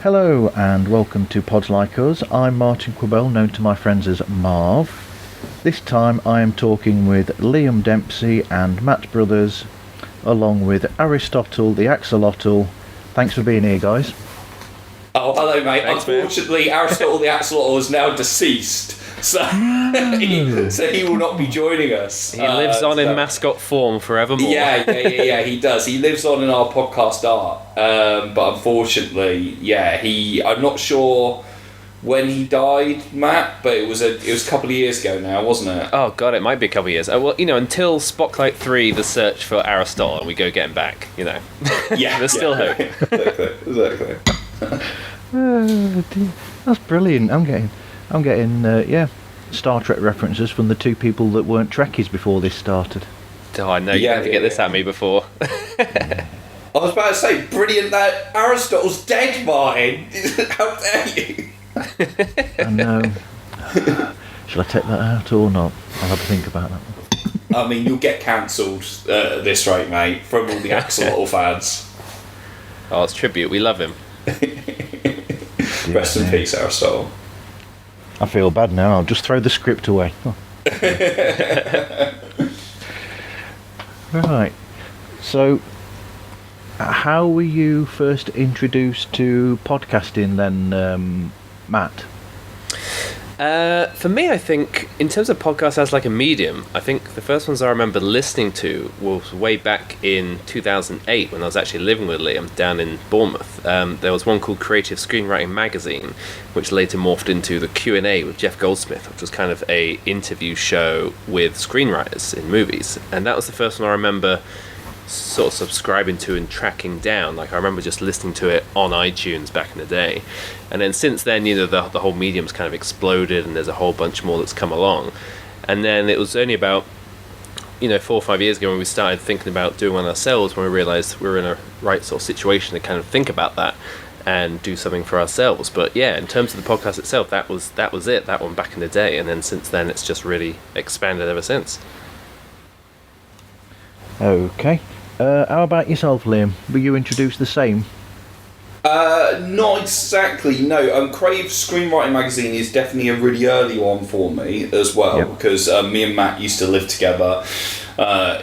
Hello and welcome to Pods Like Us. I'm Martin Quibell, known to my friends as Marv. This time I am talking with Liam Dempsey and Matt Brothers, along with Aristotle the Axolotl. Thanks for being here, guys. Oh, hello, mate. Thanks, Unfortunately, man. Aristotle the Axolotl is now deceased, so he will not be joining us. He lives on in mascot form forevermore. Yeah, he does. He lives on in our podcast art, but unfortunately, I'm not sure when he died, Matt, but it was a couple of years ago now, wasn't it? Oh god, it might be a couple of years. Well, until Spocklight 3, the search for Aristotle, and we go get him back. Yeah, there's still hope. Exactly. That's brilliant. I'm getting Star Trek references from the two people that weren't Trekkies before this started. Oh, I know you had to get this at me before. I was about to say, brilliant that Aristotle's dead, Martin. How dare you? I know. Shall I take that out or not? I'll have to think about that. I mean, you'll get cancelled at this rate, mate, from all the Axolotl fans. Oh, it's tribute. We love him. Rest in peace, Aristotle. I feel bad now. I'll just throw the script away. Oh. Right. So, how were you first introduced to podcasting then, Matt? For me, I think, in terms of podcasts as like a medium, I think the first ones I remember listening to was way back in 2008 when I was actually living with Liam down in Bournemouth. There was one called Creative Screenwriting Magazine, which later morphed into the Q&A with Jeff Goldsmith, which was kind of a interview show with screenwriters in movies. And that was the first one I remember sort of subscribing to and tracking down. Like, I remember just listening to it on iTunes back in the day, and then since then, the whole medium's kind of exploded, and there's a whole bunch more that's come along. And then it was only about 4 or 5 years ago when we started thinking about doing one ourselves, when we realized we were in a right sort of situation to kind of think about that and do something for ourselves. But yeah, in terms of the podcast itself, that was it, that one back in the day, and then since then it's just really expanded ever since. Okay. How about yourself, Liam? Were you introduced the same? Not exactly, no. Crave Screenwriting Magazine is definitely a really early one for me as well, because me and Matt used to live together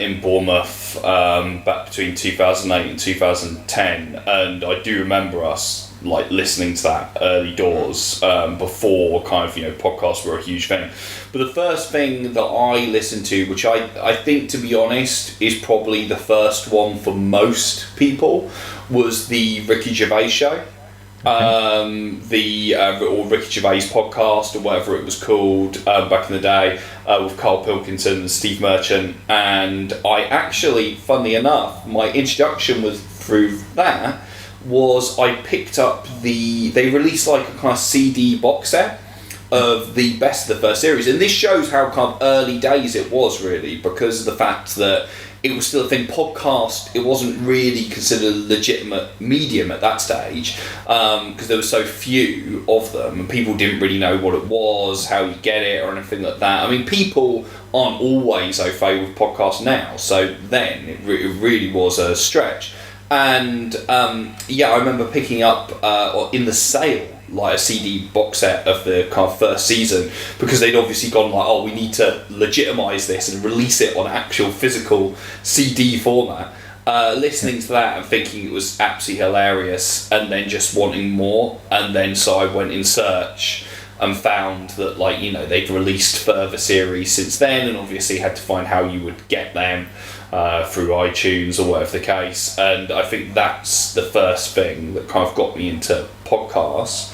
in Bournemouth back between 2008 and 2010, and I do remember us like listening to that early doors before kind of podcasts were a huge thing. But the first thing that I listened to, which I think, to be honest, is probably the first one for most people, was the Ricky Gervais show. Okay. Or Ricky Gervais podcast, or whatever it was called back in the day, with Carl Pilkington and Steve Merchant. And I actually, funnily enough, my introduction was through that. I picked up they released like a kind of CD box set of the best of the first series, and this shows how kind of early days it was, really, because of the fact that it was still a thing. Podcast, it wasn't really considered a legitimate medium at that stage, because there were so few of them, and people didn't really know what it was, how you get it, or anything like that. I mean, people aren't always au fait with podcasts now, so then it really was a stretch. And I remember picking up in the sale like a CD box set of the kind of first season, because they'd obviously gone like, we need to legitimise this and release it on actual physical CD format. Listening to that and thinking it was absolutely hilarious, and then just wanting more, and then so I went in search and found that they'd released further series since then, and obviously had to find how you would get them through iTunes or whatever the case. And I think that's the first thing that kind of got me into podcasts.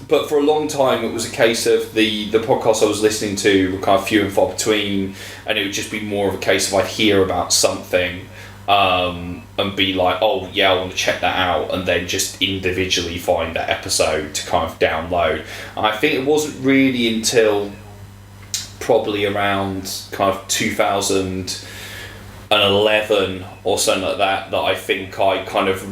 But for a long time it was a case of the podcasts I was listening to were kind of few and far between, and it would just be more of a case of I'd hear about something and be like, I want to check that out, and then just individually find that episode to kind of download. And I think it wasn't really until probably around kind of 2011 or something like that I think I kind of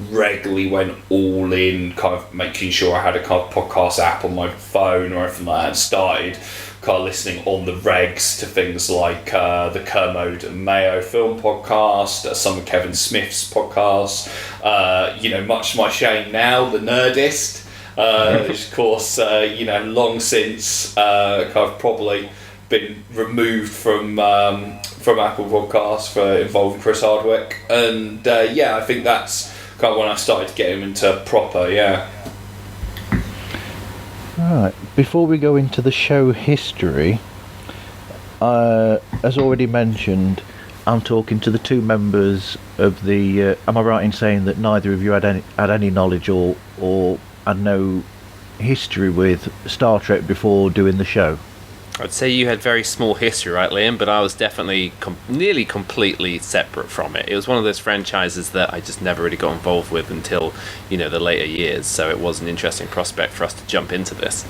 regularly went all in, kind of making sure I had a kind of podcast app on my phone or anything like that, and started kind of listening on the regs to things like the Kermode and Mayo film podcast, some of Kevin Smith's podcasts, much to my shame now, The Nerdist, which of course, long since kind of probably been removed from Apple Podcasts for involving Chris Hardwick, and I think that's kind of when I started to get him into proper, Right, before we go into the show history, as already mentioned, I'm talking to the two members of the. Am I right in saying that neither of you had any knowledge or had no history with Star Trek before doing the show? I'd say you had very small history, right, Liam? But I was definitely nearly completely separate from it. It was one of those franchises that I just never really got involved with until, the later years. So it was an interesting prospect for us to jump into this.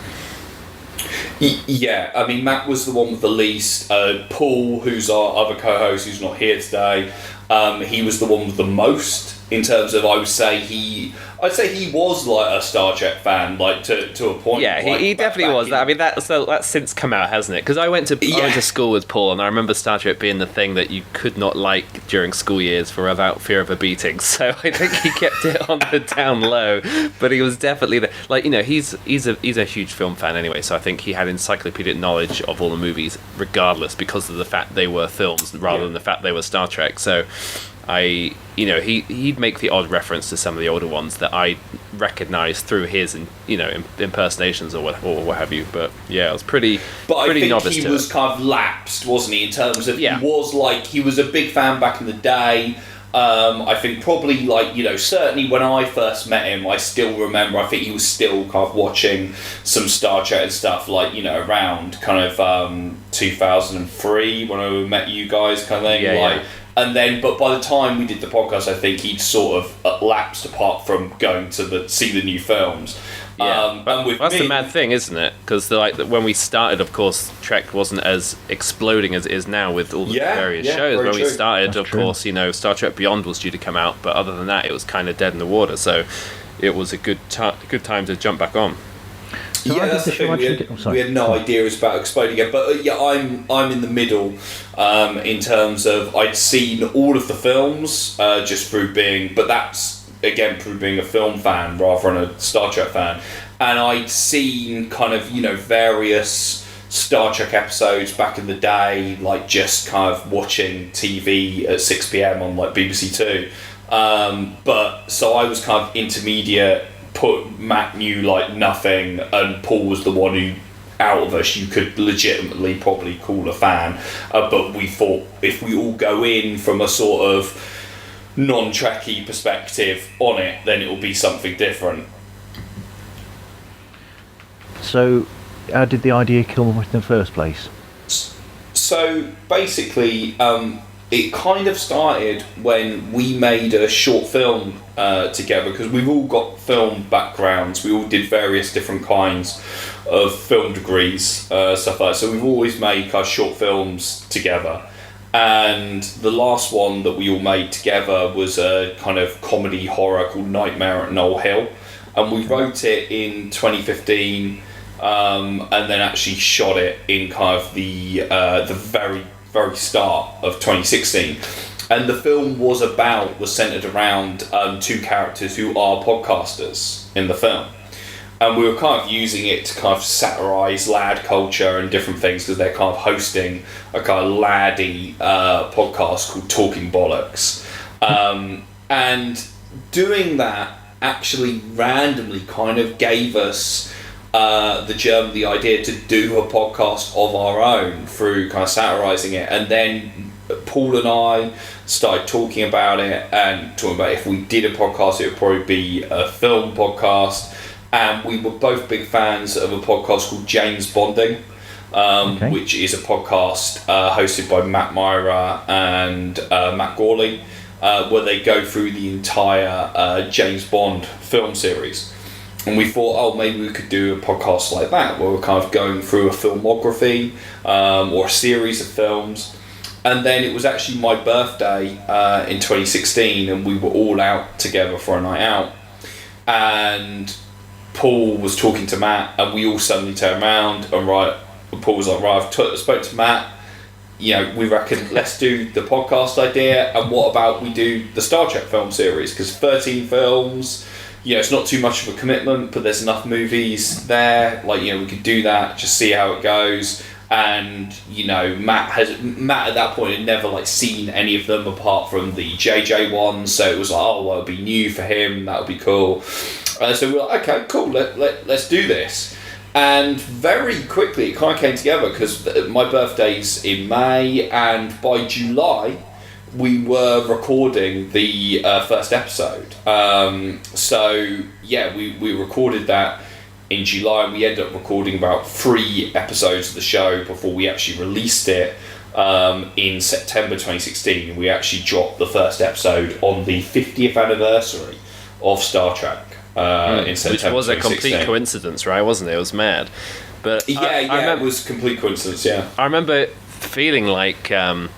Yeah, I mean, Matt was the one with the least. Paul, who's our other co-host, who's not here today, he was the one with the most. In terms of, I'd say he was like a Star Trek fan, like to a point. Yeah, he definitely was. I mean, that's since come out, hasn't it? Because I went to school with Paul, and I remember Star Trek being the thing that you could not like during school years for without fear of a beating. So I think he kept it on the down low, but he was definitely he's a huge film fan anyway. So I think he had encyclopedic knowledge of all the movies, regardless, because of the fact they were films rather than the fact they were Star Trek. So he'd make the odd reference to some of the older ones that I recognised through his, impersonations or what have you. But yeah, it was pretty novice to it. He was kind of lapsed, wasn't he? In terms of he was a big fan back in the day. I think probably certainly when I first met him, I still remember. I think he was still kind of watching some Star Trek and stuff around kind of 2003 when I met you guys, kind of thing. Yeah. And then, but by the time we did the podcast, I think he'd sort of lapsed apart from going to see the new films. Yeah, that's the mad thing, isn't it? Because when we started, of course, Trek wasn't as exploding as it is now with all the various shows. When we started, of course, Star Trek Beyond was due to come out, but other than that, it was kind of dead in the water. So it was a good time to jump back on. So that's the thing. We had no idea it was about exploding again. But I'm in the middle in terms of I'd seen all of the films just through being, but that's again through being a film fan rather than a Star Trek fan, and I'd seen kind of various Star Trek episodes back in the day, like just kind of watching TV at 6 p.m. on BBC Two. But so I was kind of intermediate. Matt knew nothing, and Paul was the one who, out of us, you could legitimately probably call a fan. But we thought if we all go in from a sort of non-Trekkie perspective on it, then it will be something different. So, how did the idea come in the first place? So basically, it kind of started when we made a short film together, because we've all got film backgrounds. We all did various different kinds of film degrees, stuff like that. So we've always made short films together. And the last one that we all made together was a kind of comedy horror called Nightmare at Knoll Hill. And we wrote it in 2015, and then actually shot it in kind of the very start of 2016, and the film was centered around two characters who are podcasters in the film, and we were kind of using it to kind of satirize lad culture and different things, because they're kind of hosting a kind of laddie podcast called Talking Bollocks, and doing that actually randomly kind of gave us the idea to do a podcast of our own through kind of satirising it. And then Paul and I started talking about it, and talking about if we did a podcast, it would probably be a film podcast. And we were both big fans of a podcast called James Bonding, which is a podcast hosted by Matt Myra and Matt Gawley, where they go through the entire James Bond film series. And we thought, maybe we could do a podcast like that, where we're kind of going through a filmography or a series of films. And then it was actually my birthday in 2016, and we were all out together for a night out. And Paul was talking to Matt, and we all suddenly turned around, and Paul was like, right, I spoke to Matt, we reckon let's do the podcast idea, and what about we do the Star Trek film series, because 13 films, it's not too much of a commitment, but there's enough movies there, we could do that, just see how it goes. And Matt at that point had never seen any of them apart from the JJ ones, so it was like, oh well, it'll be new for him, that would be cool. So we're like, okay, cool, let's do this. And very quickly it kind of came together, because my birthday's in May, and by July we were recording the first episode. We recorded that in July, and we ended up recording about 3 episodes of the show before we actually released it in September 2016. We actually dropped the first episode on the 50th anniversary of Star Trek in September. Which was a complete coincidence, right? Wasn't it? It was mad. But it was complete coincidence, yeah. I remember feeling like when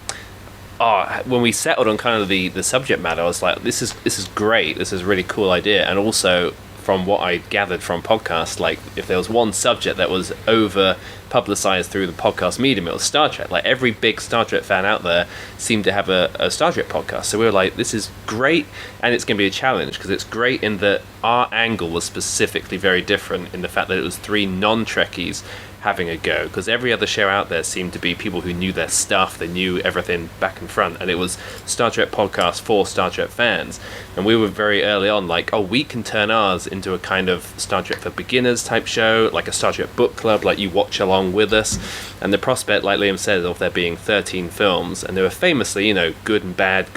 we settled on kind of the subject matter, I was like, this is great, this is a really cool idea. And also, from what I gathered from podcasts, if there was one subject that was over publicized through the podcast medium, it was Star Trek. Every big Star Trek fan out there seemed to have a Star Trek podcast. So we were like, this is great, and it's going to be a challenge, because it's great in that our angle was specifically very different in the fact that it was 3 non-Trekkies having a go, because every other show out there seemed to be people who knew their stuff, they knew everything back and front, and it was Star Trek podcast for Star Trek fans. And we were very early on we can turn ours into a kind of Star Trek for beginners type show, like a Star Trek book club, you watch along with us. And the prospect, like Liam said, of there being 13 films, and they were famously good and bad,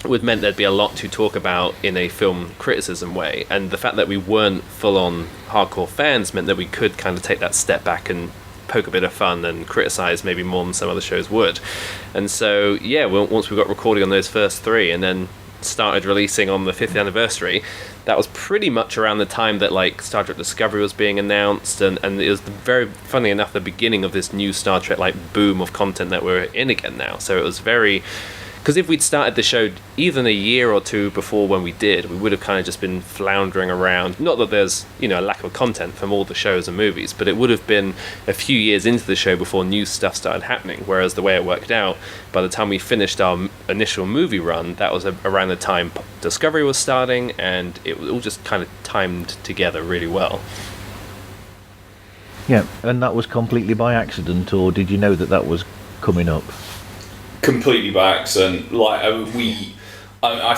would meant there'd be a lot to talk about in a film criticism way. And the fact that we weren't full-on hardcore fans meant that we could kind of take that step back and poke a bit of fun and criticize maybe more than some other shows would. And so once we got recording on those first 3 and then started releasing on the 5th anniversary, that was pretty much around the time that Star Trek Discovery was being announced, and it was very funny enough the beginning of this new Star Trek boom of content that we're in again now. So it was very, because if we'd started the show even a year or 2 before when we did, we would have kind of just been floundering around. Not that there's a lack of content from all the shows and movies, but it would have been a few years into the show before new stuff started happening. Whereas the way it worked out, by the time we finished our initial movie run, that was around the time Discovery was starting, and it all just kind of timed together really well. Yeah, and that was completely by accident, or did you know that was coming up? Completely by accident. I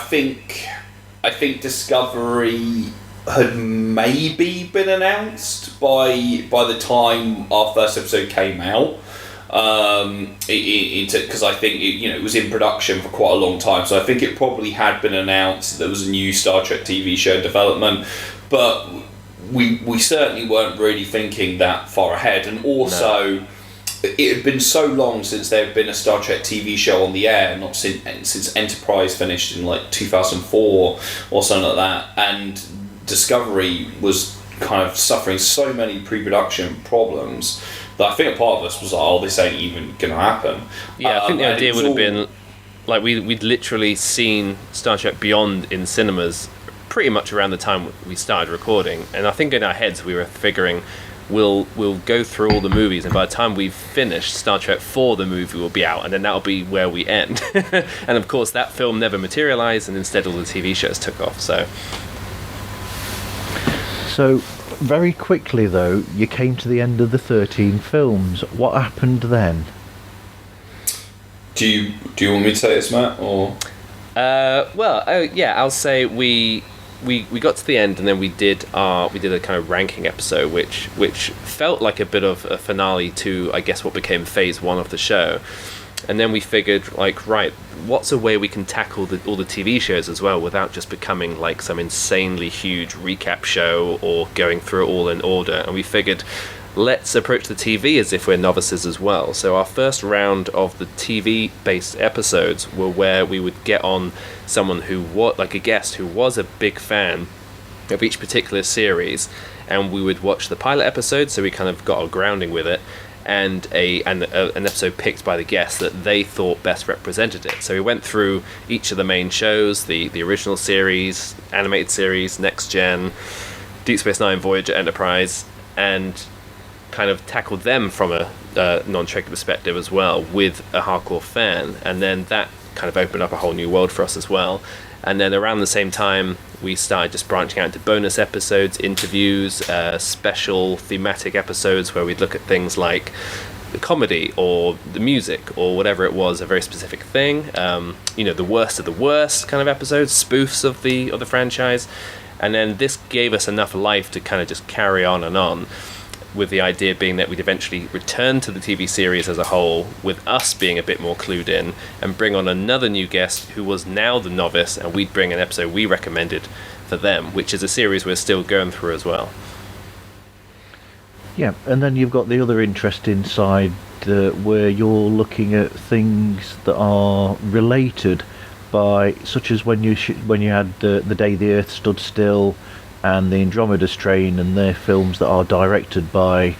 think Discovery had maybe been announced by the time our first episode came out. Because I think it was in production for quite a long time, so I think it probably had been announced that there was a new Star Trek TV show in development, but we certainly weren't really thinking that far ahead. And also, it had been so long since there had been a Star Trek TV show on the air, not since Enterprise finished in 2004 or something like that, and Discovery was kind of suffering so many pre-production problems that I think a part of us was like, oh, this ain't even going to happen. Yeah, I think the idea would have been, we'd literally seen Star Trek Beyond in cinemas pretty much around the time we started recording, and I think in our heads we were figuring, we'll go through all the movies, and by the time we've finished Star Trek 4, the movie will be out, and then that'll be where we end. And of course that film never materialized, and instead all the TV shows took off. So very quickly though, you came to the end of the 13 films. What happened then? Do you want me to say this, Matt, or? I'll say we got to the end, and then we did a kind of ranking episode, which felt like a bit of a finale to, I guess, what became phase 1 of the show. And then we figured, what's a way we can tackle all the TV shows as well without just becoming some insanely huge recap show or going through it all in order. And we figured, let's approach the TV as if we're novices as well. So our first round of the TV-based episodes were where we would get on someone who was a guest who was a big fan of each particular series, and we would watch the pilot episode, so we kind of got our grounding with it. and an episode picked by the guest that they thought best represented it. So we went through each of the main shows, the original series, animated series, Next Gen, Deep Space Nine, Voyager, Enterprise, and kind of tackled them from a non-Trekkie perspective as well, with a hardcore fan. And then that kind of opened up a whole new world for us as well. And then around the same time, we started just branching out into bonus episodes, interviews, special thematic episodes where we'd look at things like the comedy or the music or whatever it was, a very specific thing. The worst of the worst kind of episodes, spoofs of the franchise. And then this gave us enough life to kind of just carry on and on, with the idea being that we'd eventually return to the TV series as a whole, with us being a bit more clued in, and bring on another new guest who was now the novice, and we'd bring an episode we recommended for them, which is a series we're still going through as well. Yeah, and then you've got the other interesting side where you're looking at things that are related by, such as when you had the Day the Earth Stood Still, and the Andromeda Strain, and they're films that are directed by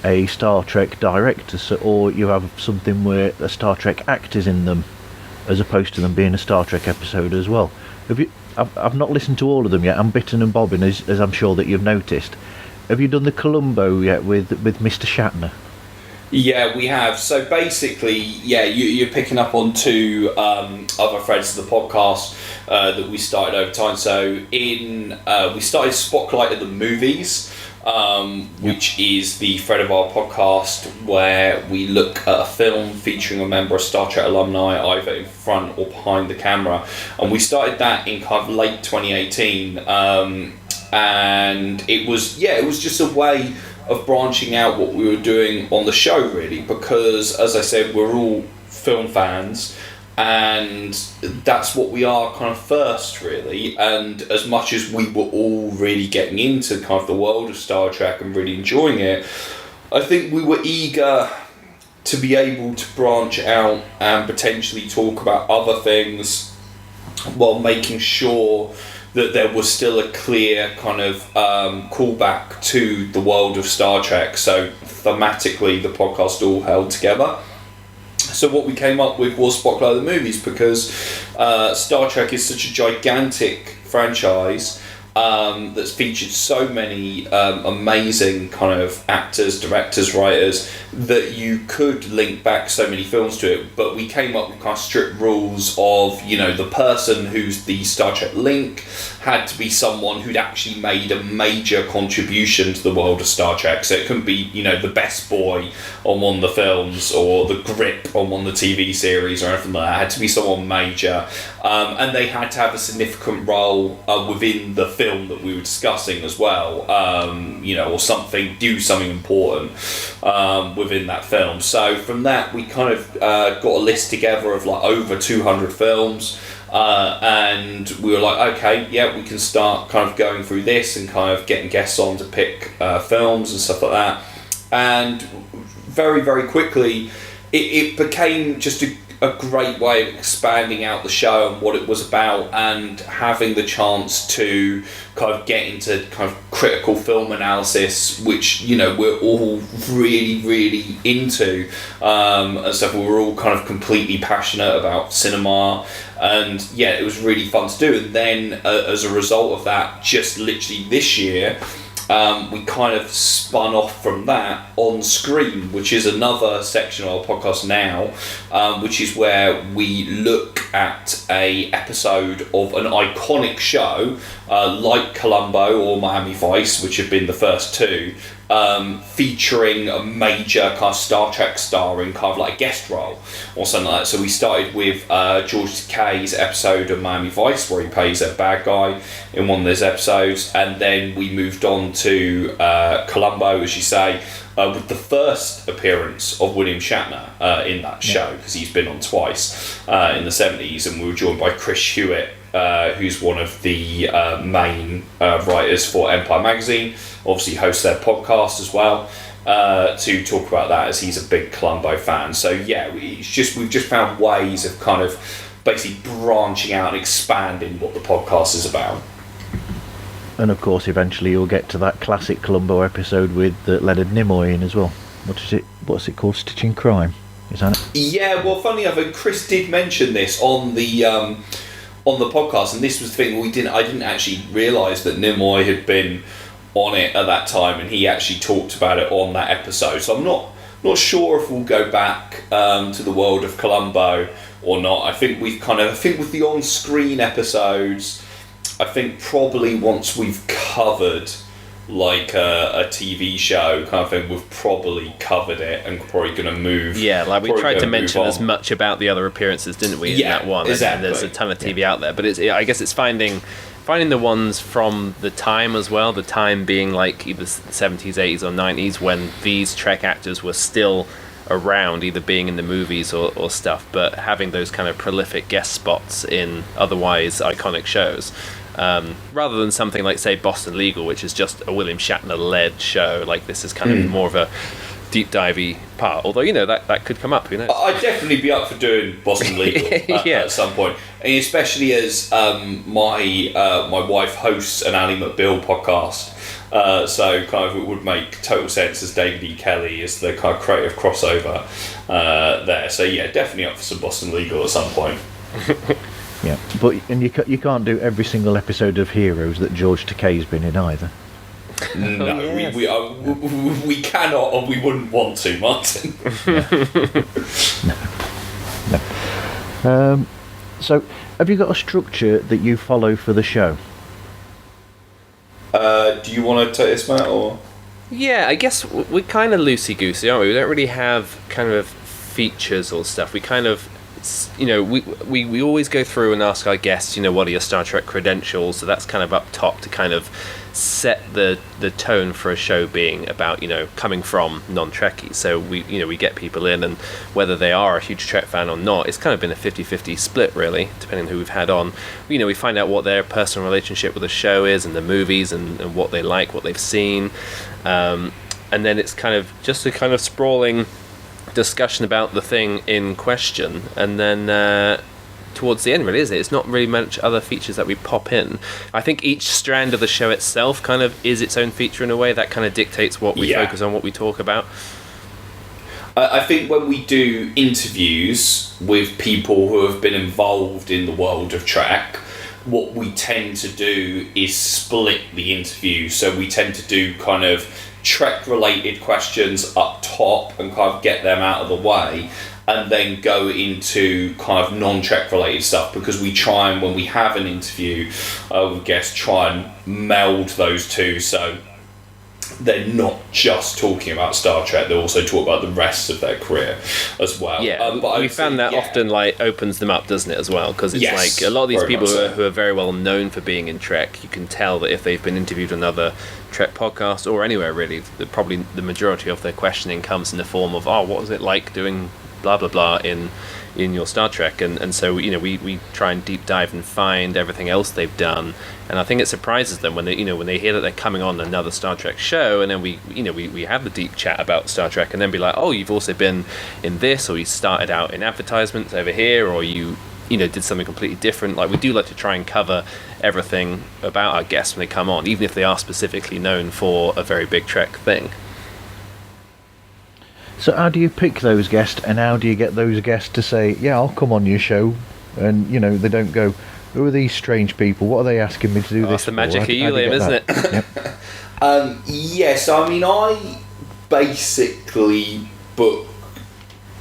a Star Trek director, or you have something where a Star Trek actor's in them, as opposed to them being a Star Trek episode as well. I've not listened to all of them yet. I'm bitten and bobbing, as I'm sure that you've noticed. Have you done the Columbo yet with Mr. Shatner? Yeah, we have. So basically, you're picking up on two other threads of the podcast that we started over time. So we started Spocklight at the movies, which is the thread of our podcast where we look at a film featuring a member of Star Trek alumni, either in front or behind the camera. And we started that in kind of late 2018, and it was just a way of branching out what we were doing on the show, really, because, as I said, we're all film fans, and that's what we are kind of first, really. And as much as we were all really getting into kind of the world of Star Trek and really enjoying it, I think we were eager to be able to branch out and potentially talk about other things while making sure that there was still a clear kind of callback to the world of Star Trek. So thematically, the podcast all held together. So what we came up with was Spocklight the movies, because Star Trek is such a gigantic franchise that's featured so many amazing kind of actors, directors, writers, that you could link back so many films to it. But we came up with kind of strict rules of, the person who's the Star Trek link had to be someone who'd actually made a major contribution to the world of Star Trek. So it couldn't be, the best boy on one of the films or the grip on one of the TV series or anything like that. It had to be someone major. And they had to have a significant role within the film that we were discussing as well, or do something important within that film. So from that, we kind of got a list together of like over 200 films. And we were like, okay, we can start kind of going through this and kind of getting guests on to pick films and stuff like that. And very, very quickly, it became just a great way of expanding out the show and what it was about, and having the chance to kind of get into kind of critical film analysis, which we're all really, really into, and stuff. We were all kind of completely passionate about cinema, and it was really fun to do. And then as a result of that, just literally this year, we kind of spun off from that on screen, which is another section of our podcast now, which is where we look at a episode of an iconic show like Columbo or Miami Vice, which have been the first two, featuring a major kind of Star Trek star in kind of like a guest role or something like that. So we started with George Takei's episode of Miami Vice, where he plays a bad guy in one of those episodes, and then we moved on to Columbo, as you say, with the first appearance of William Shatner in that show, because he's been on twice in the 70s, and we were joined by Chris Hewitt, who's one of the main writers for Empire Magazine, obviously hosts their podcast as well, to talk about that, as he's a big Columbo fan. So we've just found ways of kind of basically branching out and expanding what the podcast is about. And of course, eventually you'll get to that classic Columbo episode with Leonard Nimoy in as well. What's it called? Stitching Crime. Is that it? Yeah, well, funny enough, Chris did mention this on the podcast, and this was the thing I didn't actually realise that Nimoy had been on it at that time, and he actually talked about it on that episode. So I'm not sure if we'll go back to the world of Columbo or not. I think with the on-screen episodes, I think probably once we've covered like a TV show kind of thing, we've probably covered it and probably going to move. Yeah, like we tried to mention as much about the other appearances, didn't we, in that one? Exactly. And there's a ton of TV out there, but I guess it's finding the ones from the time as well, the time being like either 70s, 80s or 90s when these Trek actors were still around, either being in the movies or stuff, but having those kind of prolific guest spots in otherwise iconic shows. Rather than something like, say, Boston Legal, which is just a William Shatner-led show. Like, this is kind of more of a deep divey part. Although, that could come up, who knows? I'd definitely be up for doing Boston Legal at some point. And especially as my wife hosts an Ally McBeal podcast. So kind of it would make total sense as David E. Kelly is the kind of creative crossover there. So yeah, definitely up for some Boston Legal at some point. Yeah, but you can't do every single episode of Heroes that George Takei's been in either. No, yes. we cannot, and we wouldn't want to, Martin. No. So, have you got a structure that you follow for the show? Do you want to take this, Matt, or? Yeah, I guess we're kind of loosey-goosey, aren't we? We don't really have kind of features or stuff. We kind of, we always go through and ask our guests, what are your Star Trek credentials? So that's kind of up top to kind of set the tone for a show being about, coming from non-Trekkies. So we get people in, and whether they are a huge Trek fan or not, it's kind of been a 50-50 split, really, depending on who we've had on. We find out what their personal relationship with the show is and the movies and what they like, what they've seen. And then it's kind of just a kind of sprawling discussion about the thing in question, and then towards the end, really, is it? It's not really much other features that we pop in. I think each strand of the show itself kind of is its own feature in a way that kind of dictates what we focus on, what we talk about. I think when we do interviews with people who have been involved in the world of Trek, what we tend to do is split the interview. So we tend to do kind of Trek-related questions up top and kind of get them out of the way, and then go into kind of non-Trek related stuff, because we try and, when we have an interview with guests, try and meld those two, so they're not just talking about Star Trek, they also talk about the rest of their career as well. Yeah, but we found that often opens them up, doesn't it, as well? Because it's Yes, like a lot of these very people much so. who are very well known for being in Trek, you can tell that if they've been interviewed on another Trek podcast or anywhere really, probably the majority of their questioning comes in the form of, what was it like doing blah blah blah in your Star Trek, and so we try and deep dive and find everything else they've done, and I think it surprises them when they hear that they're coming on another Star Trek show, and then we have the deep chat about Star Trek, and then be like, oh, you've also been in this, or you started out in advertisements over here, or you did something completely different. Like, we do like to try and cover everything about our guests when they come on, even if they are specifically known for a very big Trek thing. So how do you pick those guests, and how do you get those guests to say, yeah, I'll come on your show, and they don't go, who are these strange people, what are they asking me to do this That's the for? magic of you, Liam, isn't it? Yep. Yes, I mean, I basically book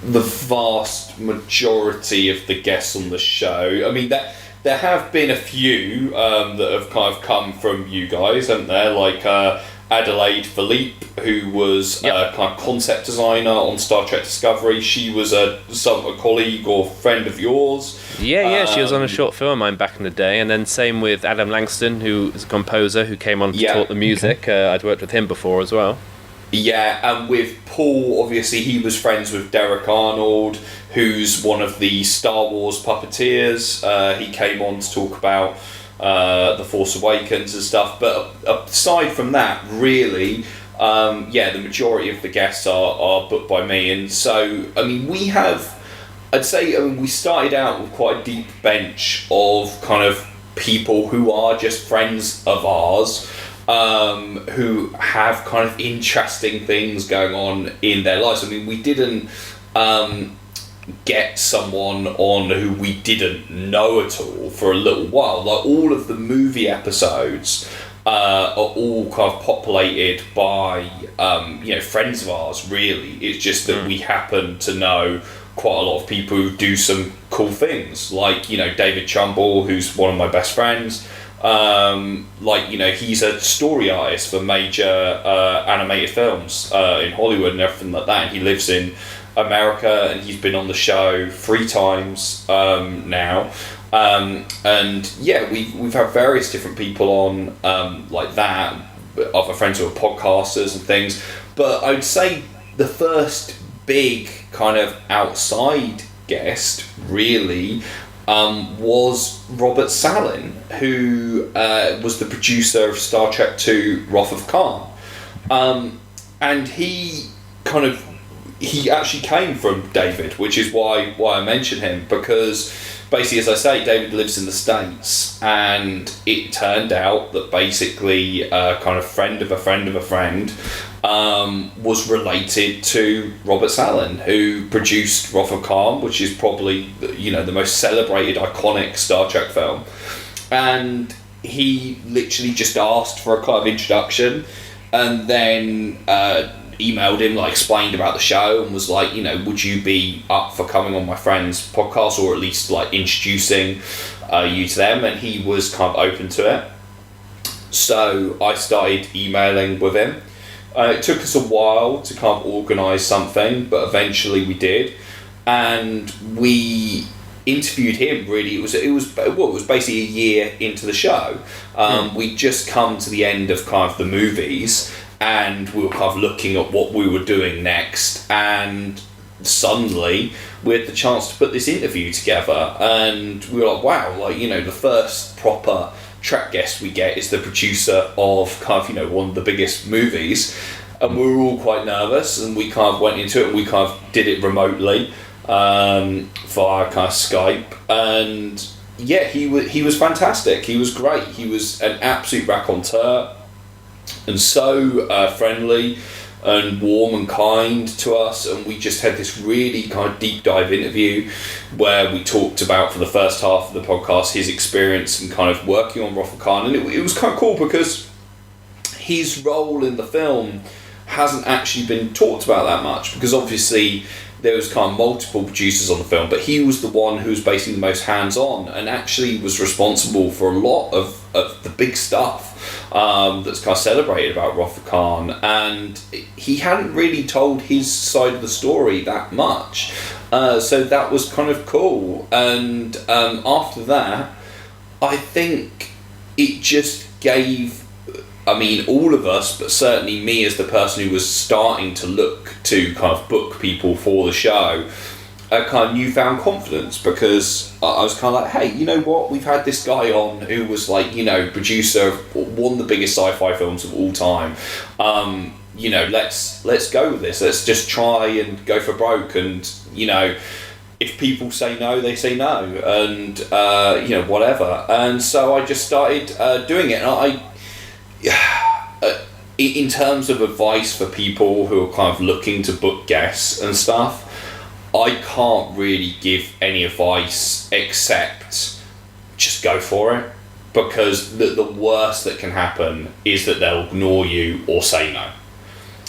the vast majority of the guests on the show. I mean, there have been a few that have kind of come from you guys, haven't there? Like Adelaide Philippe, who was a kind of concept designer on Star Trek Discovery. She was a colleague or friend of yours. Yeah, she was on a short film of mine back in the day. And then same with Adam Langston, who is a composer who came on to talk the music. Okay. I'd worked with him before as well. Yeah, and with Paul, obviously he was friends with Derek Arnold, who's one of the Star Wars puppeteers. He came on to talk about The Force Awakens and stuff. But aside from that, really, the majority of the guests are booked by me. And so, I mean, we started out with quite a deep bench of kind of people who are just friends of ours. who have kind of interesting things going on in their lives. I mean, we didn't get someone on who we didn't know at all for a little while. Like, all of the movie episodes are all kind of populated by friends of ours, really. It's just that we happen to know quite a lot of people who do some cool things, like David Trumbull, who's one of my best friends. He's a story artist for major animated films in Hollywood and everything like that, and he lives in America, and he's been on the show 3 times now. We've had various different people on like that, other friends who are podcasters and things. But I'd say the first big kind of outside guest really was Robert Sallin, who was the producer of Star Trek II Wrath of Khan. And he actually came from David, which is why I mention him, because basically, as I say, David lives in the States, and it turned out that basically a kind of friend of a friend of a friend was related to Robert Sallin, who produced Wrath of Khan, which is probably the most celebrated, iconic Star Trek film. And he literally just asked for a kind of introduction, and then emailed him, explained about the show, and was like, would you be up for coming on my friend's podcast, or at least introducing you to them? And he was kind of open to it. So I started emailing with him. It took us a while to kind of organise something, but eventually we did, and we interviewed him. Really, it was basically a year into the show. We'd just come to the end of kind of the movies, and we were kind of looking at what we were doing next, and suddenly we had the chance to put this interview together, and we were like, wow, the first proper Trek guest we get is the producer of kind of one of the biggest movies. And we were all quite nervous, and we kind of went into it, and we kind of did it remotely via kind of Skype. And yeah, he was fantastic. He was great. He was an absolute raconteur, and so friendly and warm and kind to us. And we just had this really kind of deep dive interview where we talked about, for the first half of the podcast, his experience and kind of working on Wrath of Khan. And it was kind of cool because his role in the film hasn't actually been talked about that much, because obviously there was kind of multiple producers on the film, but he was the one who was basically the most hands-on, and actually was responsible for a lot of the big stuff that's kind of celebrated about Wrath of Khan. And he hadn't really told his side of the story that much, so that was kind of cool. And after that, I think it just gave, all of us, but certainly me as the person who was starting to look to kind of book people for the show, a kind of newfound confidence, because I was kind of like, hey, you know what? We've had this guy on who was producer of one of the biggest sci-fi films of all time. Let's go with this. Let's just try and go for broke. And if people say no, they say no, and whatever. And so I just started doing it. And in terms of advice for people who are kind of looking to book guests and stuff, I can't really give any advice except just go for it, because the worst that can happen is that they'll ignore you or say no.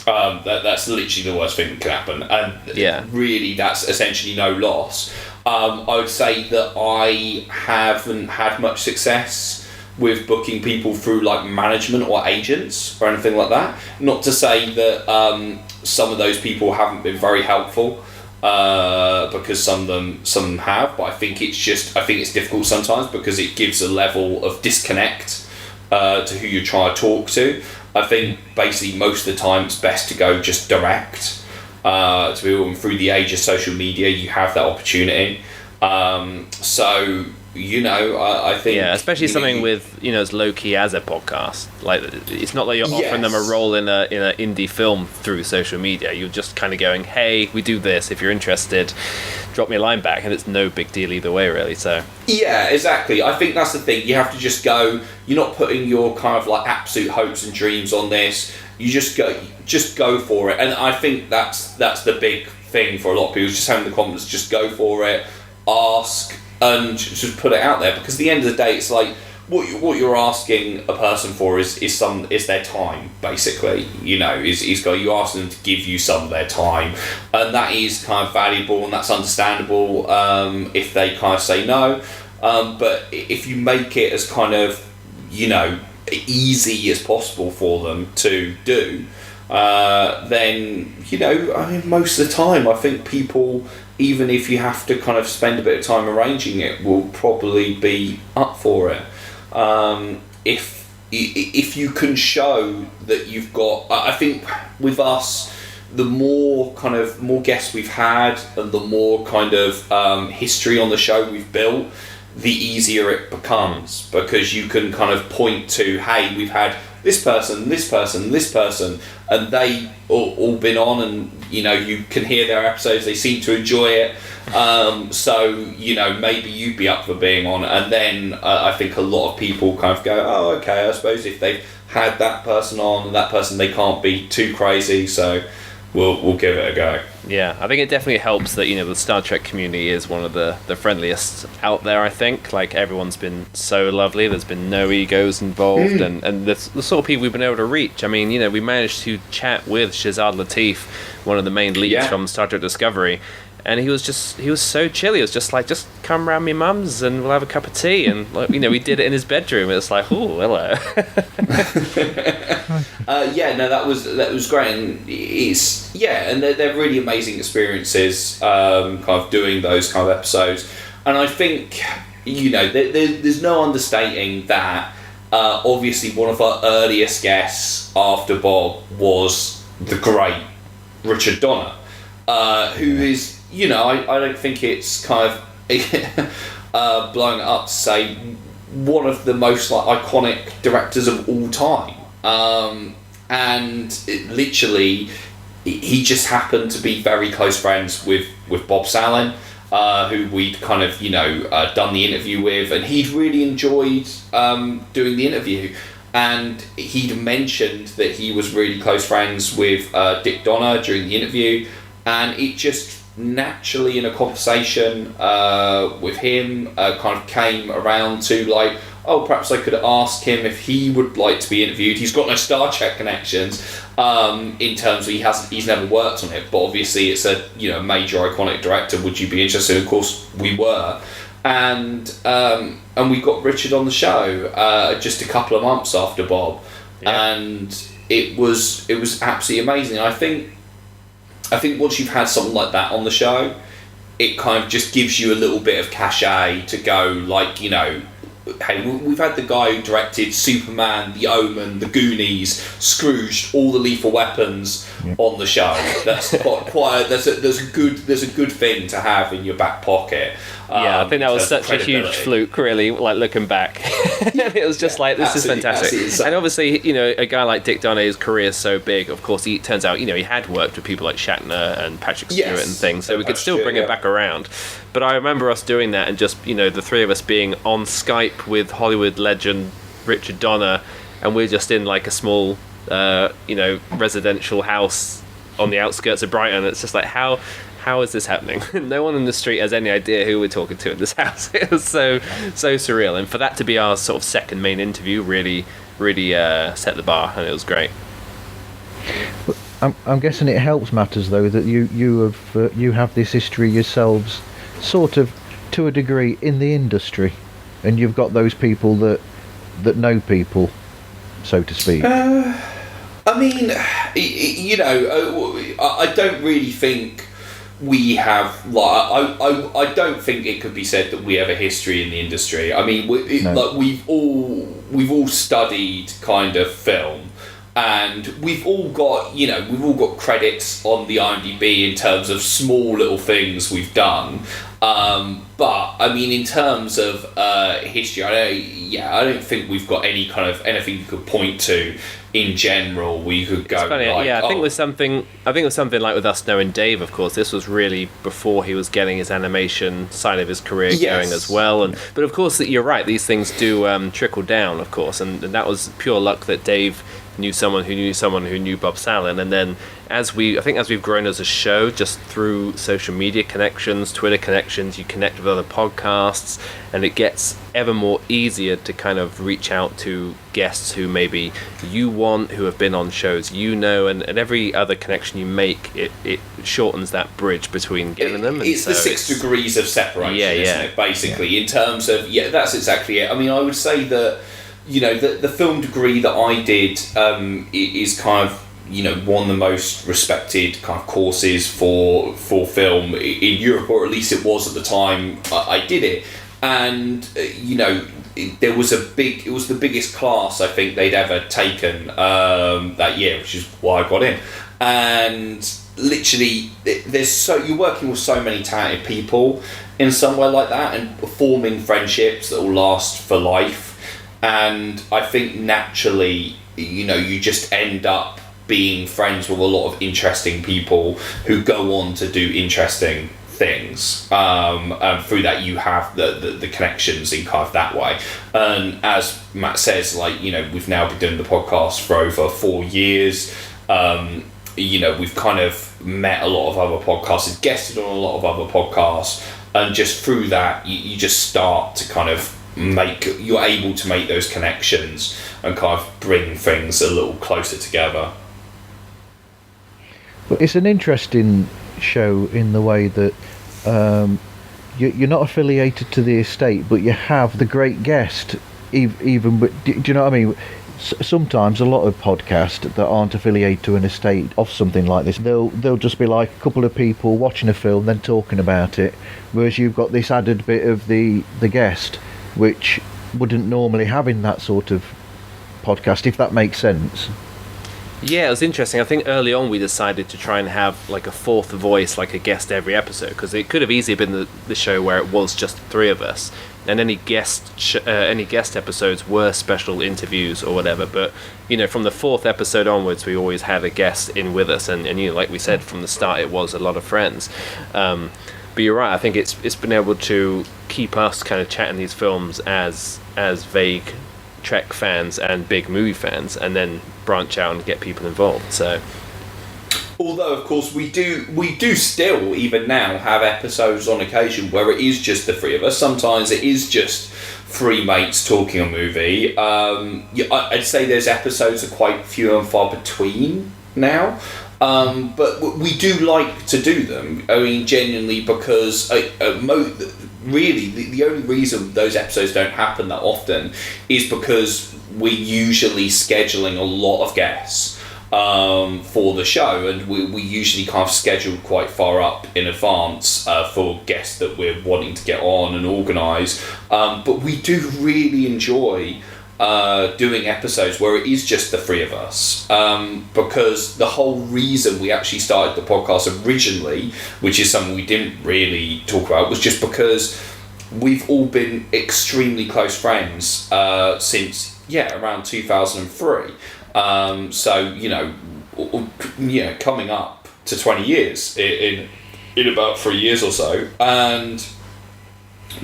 That's literally the worst thing that can happen, and really that's essentially no loss. I would say that I haven't had much success with booking people through management or agents or anything like that. Not to say that some of those people haven't been very helpful, because some of them have, but I think it's difficult sometimes, because it gives a level of disconnect to who you try to talk to. I think basically most of the time it's best to go just direct to people, and through the age of social media you have that opportunity. So I think... Yeah, especially something with, as low-key as a podcast. Like, it's not like you're offering them a role in an indie film through social media. You're just kind of going, hey, we do this. If you're interested, drop me a line back. And it's no big deal either way, really. So yeah, exactly. I think that's the thing. You have to just go... You're not putting your kind of, like, absolute hopes and dreams on this. You just go for it. And I think that's the big thing for a lot of people, is just having the confidence, just go for it, ask... and just put it out there, because at the end of the day, it's like what you're asking a person for is their time, basically. You ask them to give you some of their time, and that is kind of valuable, and that's understandable if they kind of say no. But if you make it as kind of easy as possible for them to do, then most of the time, I think people, even if you have to kind of spend a bit of time arranging it, will probably be up for it. If you can show that you've got, I think with us, the more guests we've had, and the more kind of history on the show we've built, the easier it becomes, because you can kind of point to, hey, we've had this person, this person, this person, and they all been on, and you can hear their episodes, they seem to enjoy it, so maybe you'd be up for being on. And then I think a lot of people kind of go, oh, okay, I suppose if they've had that person on, and that person, they can't be too crazy, so we'll give it a go. Yeah, I think it definitely helps that the Star Trek community is one of the friendliest out there. I think, like, everyone's been so lovely. There's been no egos involved, and the sort of people we've been able to reach. I mean, we managed to chat with Shazad Latif, one of the main leads from Star Trek Discovery, and he was so chill. He was just like, just come round my mum's and we'll have a cup of tea, and we did it in his bedroom. It was like, oh, hello. That was great, and and they're really amazing experiences, kind of doing those kind of episodes. And I think there's no understating that obviously one of our earliest guests after Bob was the great Richard Donner, who is I don't think it's kind of blowing it up to say one of the most iconic directors of all time. And literally, he just happened to be very close friends with Bob Sallin, who we'd kind of done the interview with, and he'd really enjoyed doing the interview, and he'd mentioned that he was really close friends with Dick Donner during the interview, and it just naturally in a conversation with him kind of came around to like, oh, perhaps I could ask him if he would like to be interviewed. He's got no Star Trek connections in terms of he's never worked on it, but obviously it's a major iconic director. Would you be interested? Of course we were, and we got Richard on the show just a couple of months after Bob, and it was absolutely amazing. And I think once you've had something like that on the show, it kind of just gives you a little bit of cachet to go, like, hey, we've had the guy who directed Superman, The Omen, The Goonies, Scrooge, all the Lethal Weapons on the show. That's there's a good thing to have in your back pocket. I think that was such a huge fluke, really, like looking back. It was just like, this is fantastic. And obviously, a guy like Dick Donner, his career is so big. Of course, he turns out, he had worked with people like Shatner and Patrick Stewart and things, so we could still bring it back around. But I remember us doing that, and just, the three of us being on Skype with Hollywood legend Richard Donner, and we're just in like a small, residential house on the outskirts of Brighton. It's just like, how is this happening? No one in the street has any idea who we're talking to in this house. It was so surreal, and for that to be our sort of second main interview really set the bar, and it was great. I'm guessing it helps matters though that you have this history yourselves, sort of to a degree, in the industry, and you've got those people that know people, so to speak. I mean, I don't really think we have, like, I don't think it could be said that we have a history in the industry. I mean, like we've all studied kind of film, and we've all got credits on the IMDb in terms of small little things we've done. But I mean, in terms of history, I don't think we've got anything you could point to in general where you could go. It's funny, like, I think with something like with us knowing Dave, of course, this was really before he was getting his animation side of his career going as well. But of course, you're right; these things do trickle down, of course, and that was pure luck that Dave knew someone who knew Bob Sallin, and then as we've grown as a show, just through social media connections, Twitter connections, you connect with other podcasts, and it gets ever more easier to kind of reach out to guests who maybe you want, who have been on shows and every other connection you make, it shortens that bridge between getting them. And it's the 6 degrees of separation, isn't it, basically, in terms of, that's exactly it. I mean, I would say that, the film degree that I did is kind of, one of the most respected kind of courses for film in Europe, or at least it was at the time I did it. And, it was the biggest class I think they'd ever taken that year, which is why I got in. And literally, you're working with so many talented people in somewhere like that, and forming friendships that will last for life. And I think naturally, you just end up being friends with a lot of interesting people who go on to do interesting things. And through that, you have the connections in kind of that way. And as Matt says, we've now been doing the podcast for over 4 years. We've kind of met a lot of other podcasters, guested on a lot of other podcasts, and just through that, you just start to kind of you're able to make those connections and kind of bring things a little closer together. But it's an interesting show in the way that you're not affiliated to the estate, but you have the great guest. Even, but do you know what I mean? Sometimes a lot of podcasts that aren't affiliated to an estate of something like this, they'll just be like a couple of people watching a film, then talking about it. Whereas you've got this added bit of the guest, which wouldn't normally have in that sort of podcast, if that makes sense. Yeah, it was interesting. I think early on we decided to try and have like a fourth voice, like a guest every episode, because it could have easily been the show where it was just the three of us, and any guest episodes were special interviews or whatever. But from the fourth episode onwards, we always had a guest in with us, and like we said from the start, it was a lot of friends. But you're right. I think it's been able to keep us kind of chatting these films as vague Trek fans and big movie fans, and then branch out and get people involved. So, although of course we do still even now have episodes on occasion where it is just the three of us. Sometimes it is just three mates talking a movie. I'd say those episodes are quite few and far between now. But we do like to do them. I mean, genuinely, because really the only reason those episodes don't happen that often is because we're usually scheduling a lot of guests for the show, and we usually kind of schedule quite far up in advance for guests that we're wanting to get on and organise. But we do really enjoy doing episodes where it is just the three of us, because the whole reason we actually started the podcast originally, which is something we didn't really talk about, was just because we've all been extremely close friends since around 2003, so coming up to 20 years in about 3 years or so. And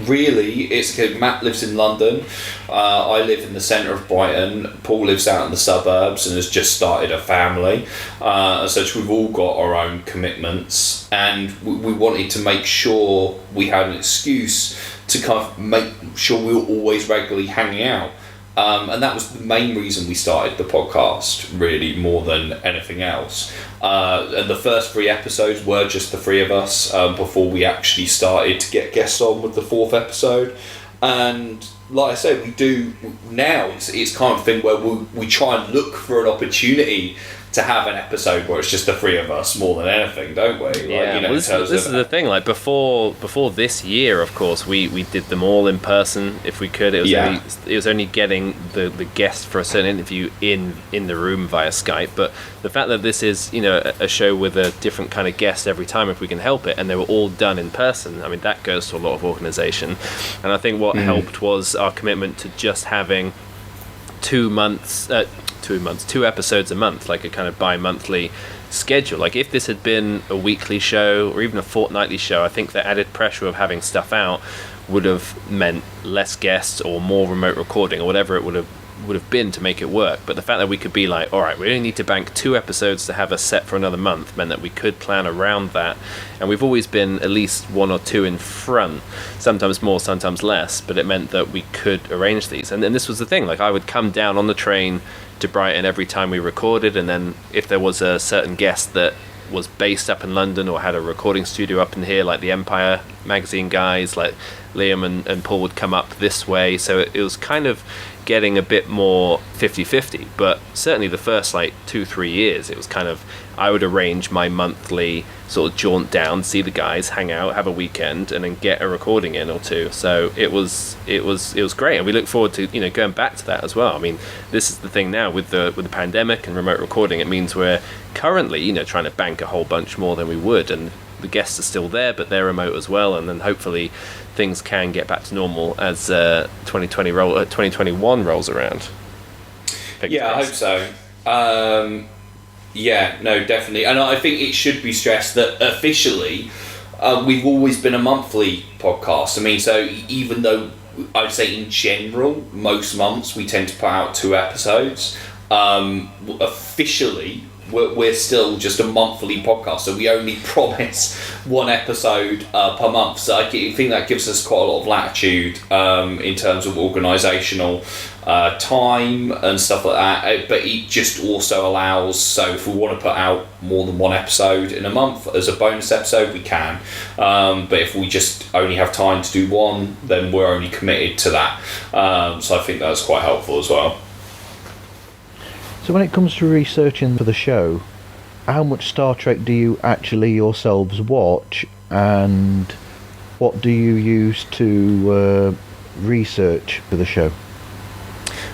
really, it's because Matt lives in London, I live in the centre of Brighton, Paul lives out in the suburbs and has just started a family, as such we've all got our own commitments, and we wanted to make sure we had an excuse to kind of make sure we were always regularly hanging out. And that was the main reason we started the podcast, really, more than anything else. And the first 3 episodes were just the three of us, before we actually started to get guests on with the 4th episode. And like I said, we do now, it's kind of thing where we try and look for an opportunity to have an episode where it's just the three of us more than anything, don't we? Like, Yeah, well, this is the thing. Like before this year, of course, we did them all in person if we could. It was only getting the guest for a certain interview in the room via Skype. But the fact that this is, you know, a show with a different kind of guest every time, if we can help it, and they were all done in person, I mean, that goes to a lot of organisation. And I think what helped was our commitment to just having 2 episodes a month, like a kind of bi-monthly schedule. Like if this had been a weekly show or even a fortnightly show, I think the added pressure of having stuff out would have meant less guests or more remote recording or whatever it would have been to make it work. But the fact that we could be like, all right, we only need to bank 2 episodes to have a set for another month, meant that we could plan around that. And we've always been at least 1 or 2 in front, sometimes more, sometimes less, but it meant that we could arrange these. And then this was the thing, like I would come down on the train to Brighton every time we recorded, and then if there was a certain guest that was based up in London or had a recording studio up in here, like the Empire magazine guys, like Liam and Paul would come up this way. So it was kind of getting a bit more 50-50, but certainly the first like 2-3 years it was kind of, I would arrange my monthly sort of jaunt down, see the guys, hang out, have a weekend, and then get a recording in or 2. So it was great, and we look forward to, you know, going back to that as well. I mean, this is the thing now with the pandemic and remote recording. It means we're currently, you know, trying to bank a whole bunch more than we would, and the guests are still there, but they're remote as well, and then hopefully things can get back to normal as 2021 rolls around. I hope so. Yeah, no, definitely. And I think it should be stressed that officially we've always been a monthly podcast. I mean, so even though I'd say in general, most months we tend to put out 2 episodes, officially we're still just a monthly podcast, so we only promise 1 episode per month. So I think that gives us quite a lot of latitude in terms of organisational time and stuff like that. But it just also allows, so if we want to put out more than 1 episode in a month as a bonus episode, we can. But if we just only have time to do 1, then we're only committed to that. So I think that's quite helpful as well. So when it comes to researching for the show, how much Star Trek do you actually yourselves watch, and what do you use to research for the show?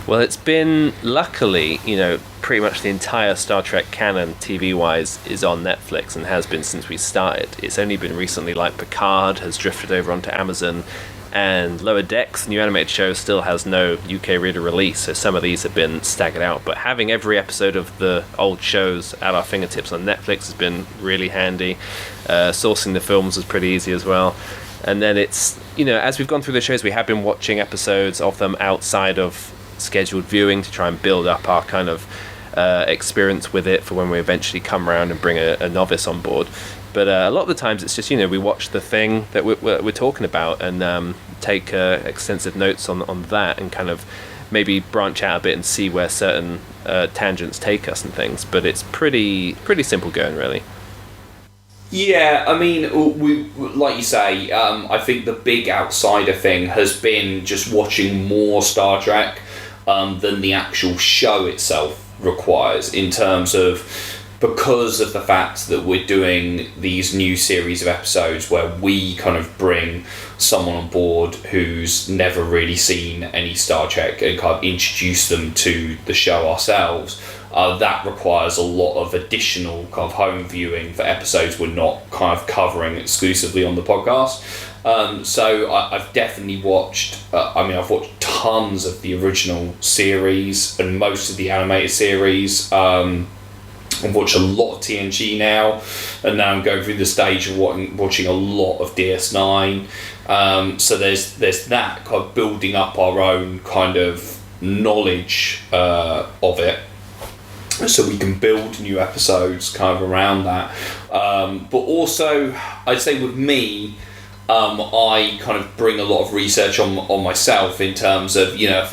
Well, it's been, luckily, you know, pretty much the entire Star Trek canon, TV-wise, is on Netflix and has been since we started. It's only been recently, like Picard has drifted over onto Amazon, and Lower Decks, the new animated show, still has no UK reader release, so some of these have been staggered out. But having every episode of the old shows at our fingertips on Netflix has been really handy. Sourcing the films was pretty easy as well. And then it's, you know, as we've gone through the shows, we have been watching episodes of them outside of scheduled viewing to try and build up our kind of experience with it for when we eventually come around and bring a novice on board. But a lot of the times it's just, you know, we watch the thing that we're talking about and take extensive notes on that and kind of maybe branch out a bit and see where certain tangents take us and things. But it's pretty simple going, really. Yeah, I mean, we, like you say, I think the big outsider thing has been just watching more Star Trek than the actual show itself requires, in terms of, because of the fact that we're doing these new series of episodes where we kind of bring someone on board who's never really seen any Star Trek and kind of introduce them to the show ourselves. That requires a lot of additional kind of home viewing for episodes we're not kind of covering exclusively on the podcast. So I've definitely watched, I've watched tons of the original series and most of the animated series. I've watched a lot of TNG now, and now I'm going through the stage of watching a lot of DS9. So there's that kind of building up our own kind of knowledge of it, so we can build new episodes kind of around that. But also, I'd say with me, I kind of bring a lot of research on myself, in terms of, you know,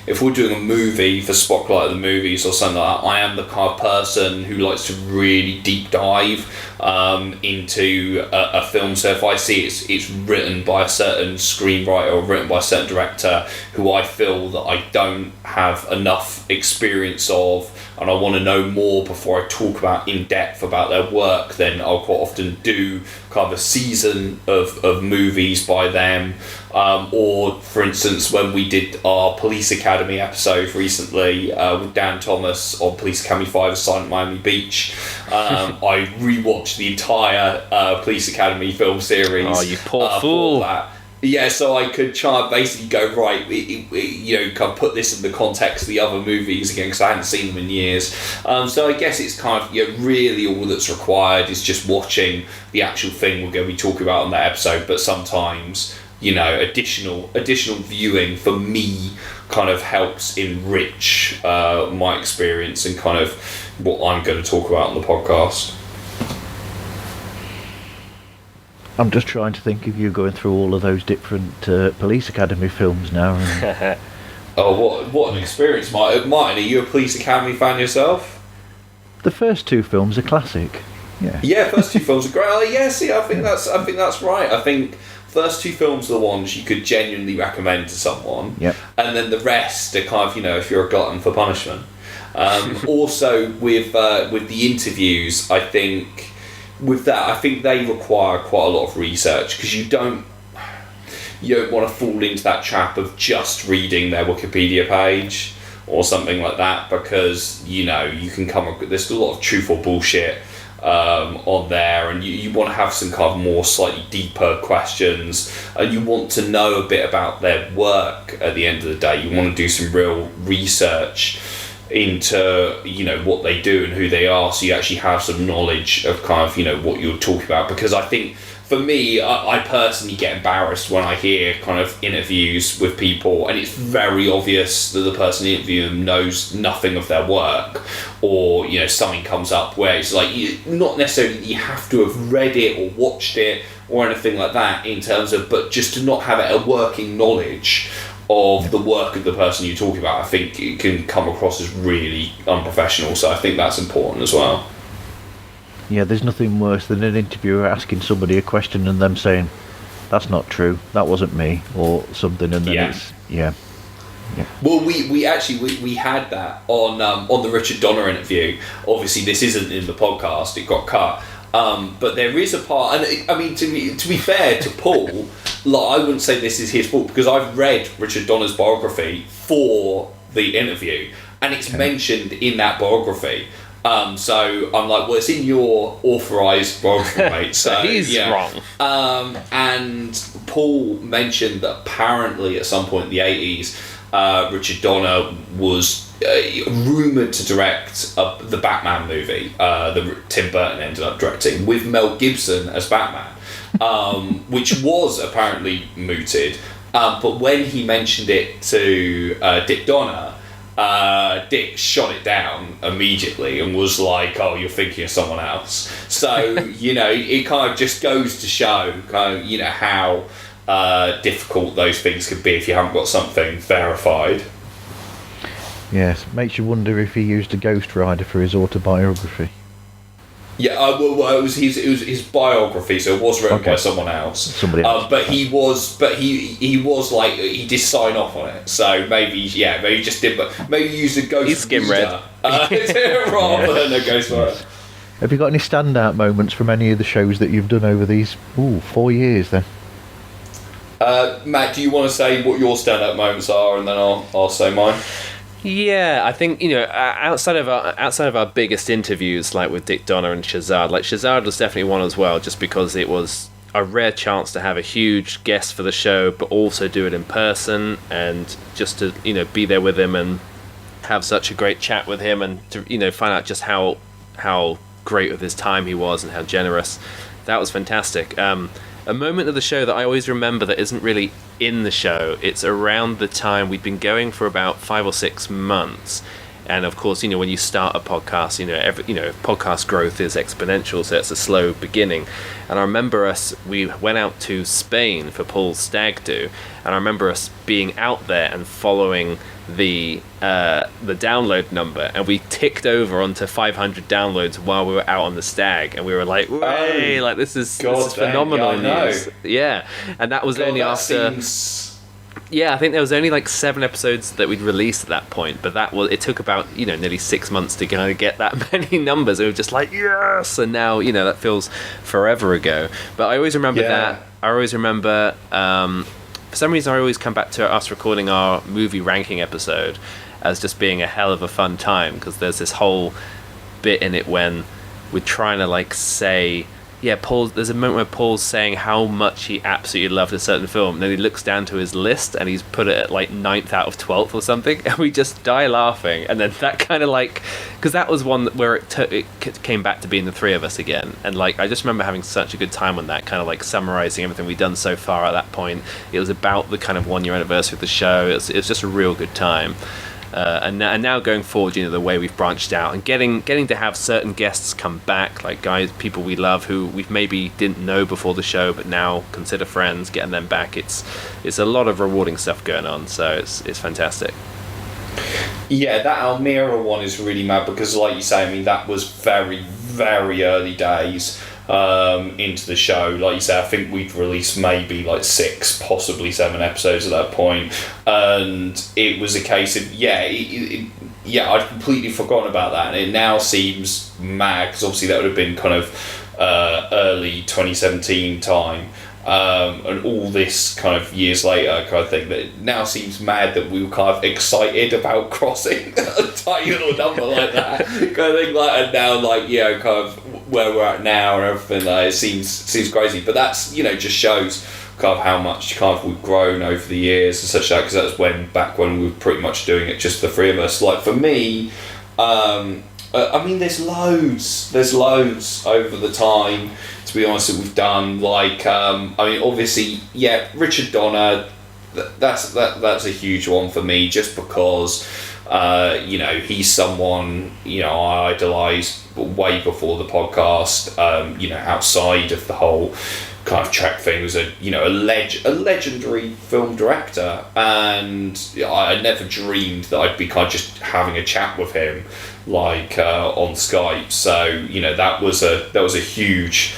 if we're doing a movie for Spocklight the movies or something like that, I am the kind of person who likes to really deep dive into a film. So if I see it's written by a certain screenwriter or written by a certain director who I feel that I don't have enough experience of and I want to know more before I talk about in depth about their work, then I'll quite often do kind of a season of movies by them. Or, for instance, when we did our Police Academy episode recently with Dan Thomas on Police Academy 5 Silent Miami Beach, I rewatched the entire Police Academy film series. Oh, you poor fool. That. Yeah, so I could try and basically go, right, kind of put this in the context of the other movies again, because I hadn't seen them in years. So I guess it's kind of, really all that's required is just watching the actual thing we're going to be talking about on that episode, but sometimes, additional viewing for me kind of helps enrich my experience and kind of what I'm going to talk about on the podcast. I'm just trying to think of you going through all of those different Police Academy films now. And Oh, what an experience, Martin. Are you a Police Academy fan yourself? the first two films are classic. Yeah. Yeah, first two films are great. I think that's right. I think first two films are the ones you could genuinely recommend to someone. Yep. And then the rest are kind of, if you're a glutton for punishment. Also, with the interviews, I think they require quite a lot of research, because you don't want to fall into that trap of just reading their Wikipedia page or something like that, because you can there's a lot of truth or bullshit on there, and you want to have some kind of more slightly deeper questions, and you want to know a bit about their work at the end of the day. You want to do some real research into what they do and who they are, so you actually have some knowledge of kind of what you're talking about. Because I think for me, I personally get embarrassed when I hear kind of interviews with people and it's very obvious that the person interviewing them knows nothing of their work, or something comes up where it's like, not necessarily you have to have read it or watched it or anything like that in terms of, but just to not have a working knowledge of the work of the person you're talking about, I think it can come across as really unprofessional. So I think that's important as well. Yeah, there's nothing worse than an interviewer asking somebody a question and them saying, "That's not true. That wasn't me," or something, and then it's yeah. Well, we actually had that on the Richard Donner interview. Obviously, this isn't in the podcast; it got cut. But there is a part, and I mean, to be fair to Paul, I wouldn't say this is his fault, because I've read Richard Donner's biography for the interview, and it's mentioned in that biography. So I'm like, well, it's in your authorised biography, mate. So he's wrong. And Paul mentioned that apparently at some point in the 80s, Richard Donner was rumoured to direct the Batman movie that Tim Burton ended up directing, with Mel Gibson as Batman, which was apparently mooted. But when he mentioned it to Dick Donner, Dick shot it down immediately and was like, "Oh, you're thinking of someone else." So it kind of just goes to show how difficult those things could be if you haven't got something verified. Yes, makes you wonder if he used a Ghost Rider for his autobiography. Yeah, well, it was his biography, so it was written by someone else. Somebody else. But he was like, he did sign off on it. So maybe he just did, but maybe he used a Ghost Rider rather than a Ghost Rider. Have you got any standout moments from any of the shows that you've done over these 4 years then? Matt, do you want to say what your standout moments are, and then I'll say mine? Yeah, I think outside of our biggest interviews, like with Dick Donner and Shazad, like Shazad was definitely one as well, just because it was a rare chance to have a huge guest for the show, but also do it in person, and just to be there with him and have such a great chat with him, and to find out just how great with his time he was and how generous. That was fantastic. A moment of the show that I always remember that isn't really in the show, it's around the time we'd been going for about 5 or 6 months, and of course when you start a podcast, podcast growth is exponential, so it's a slow beginning. And I remember we went out to Spain for Paul's stag do, and I remember us being out there and following the download number, and we ticked over onto 500 downloads while we were out on the stag, and we were like, "Hey, this is phenomenal news!" Yeah, and that was only after. Yeah, I think there was only like 7 episodes that we'd released at that point, but it took about, nearly 6 months to kind of get that many numbers. And we were just like, yes! And now, that feels forever ago. But I always remember that. I always remember, for some reason, I always come back to us recording our movie ranking episode as just being a hell of a fun time, because there's this whole bit in it when we're trying to like say, there's a moment where Paul's saying how much he absolutely loved a certain film, and then he looks down to his list and he's put it at like 9th out of 12th or something, and we just die laughing. And then that kind of like, because that was one where it came back to being the three of us again, and like I just remember having such a good time on that, kind of like summarizing everything we'd done so far at that point. It was about the kind of 1 year anniversary of the show. It was just a real good time. And now going forward, the way we've branched out and getting to have certain guests come back, like people we love who we maybe didn't know before the show but now consider friends, getting them back, it's a lot of rewarding stuff going on, so it's fantastic. Yeah, that Almira one is really mad because, like you say, I mean, that was very, very early days into the show. Like you say, I think we'd released maybe like 6, possibly 7 episodes at that point, and it was a case of I'd completely forgotten about that, and it now seems mad because obviously that would have been kind of early 2017 time. And all this kind of years later kind of thing, that it now seems mad that we were kind of excited about crossing a tiny little number like that kind of thing, like, and now like kind of where we're at now and everything, like it seems crazy, but that's just shows kind of how much kind of we've grown over the years and such that, because that was back when we were pretty much doing it just the three of us. Like for me, I mean, there's loads over the time, to be honest, that we've done. Like, I mean, obviously, Richard Donner, that's a huge one for me, just because, he's someone, I idolised way before the podcast, outside of the whole kind of Trek thing. Was a legendary film director, and I never dreamed that I'd be kind of just having a chat with him like on Skype. So that was a huge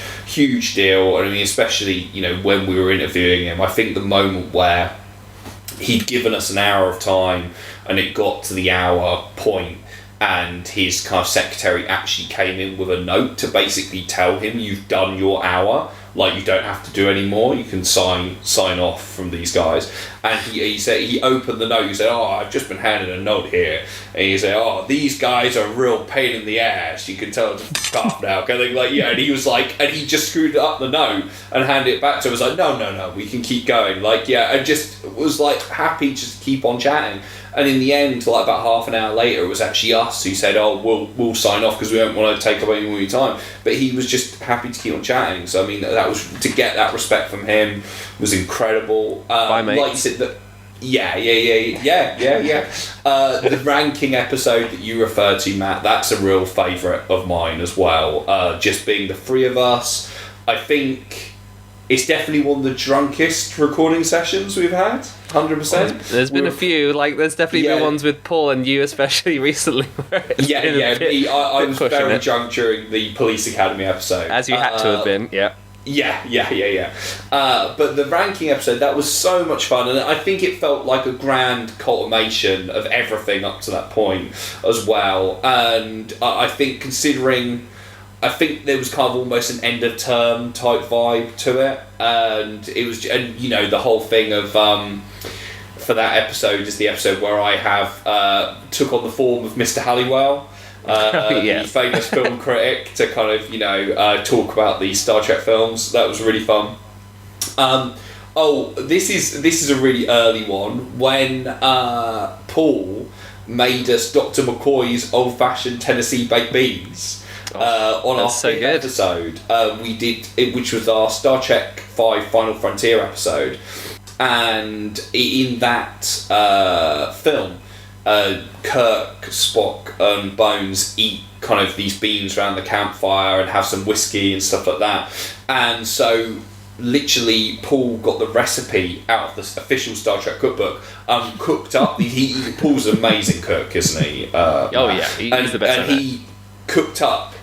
deal. I mean, especially when we were interviewing him, I think the moment where he'd given us an hour of time and it got to the hour point, and his kind of secretary actually came in with a note to basically tell him, you've done your hour, like you don't have to do any more, you can sign off from these guys. And he said, he opened the note, he said, I've just been handed a note here, and he said, these guys are a real pain in the ass, you can tell them to fuck off now, kind of like, and he was like, and he just screwed up the note and handed it back to him. I was like, no, we can keep going, like, and just was like happy just to keep on chatting. And in the end, like about half an hour later, it was actually us who said, we'll sign off because we don't want to take up any more of your time. But he was just happy to keep on chatting. So, I mean, that was, to get that respect from him was incredible. Bye, mate. Like you said, yeah. The ranking episode that you referred to, Matt, that's a real favourite of mine as well. Just being the three of us, I think it's definitely one of the drunkest recording sessions we've had, 100%. There's been a few, like there's definitely been ones with Paul and you especially recently. I was very drunk during the Police Academy episode. As you had to have been, yeah. But the ranking episode, that was so much fun, and I think it felt like a grand culmination of everything up to that point as well. And I think there was kind of almost an end of term type vibe to it, and it was, and the whole thing of for that episode is the episode where I have took on the form of Mr. Halliwell, the famous film critic, to kind of talk about the Star Trek films. That was really fun. This is a really early one when Paul made us Dr. McCoy's old-fashioned Tennessee baked beans. On our fifth episode, we did it, which was our Star Trek V Final Frontier episode, and in that film, Kirk, Spock, and Bones eat kind of these beans around the campfire and have some whiskey and stuff like that. And so, literally, Paul got the recipe out of the official Star Trek cookbook, cooked up. Paul's an amazing cook, isn't he? He's the best. And he cooked up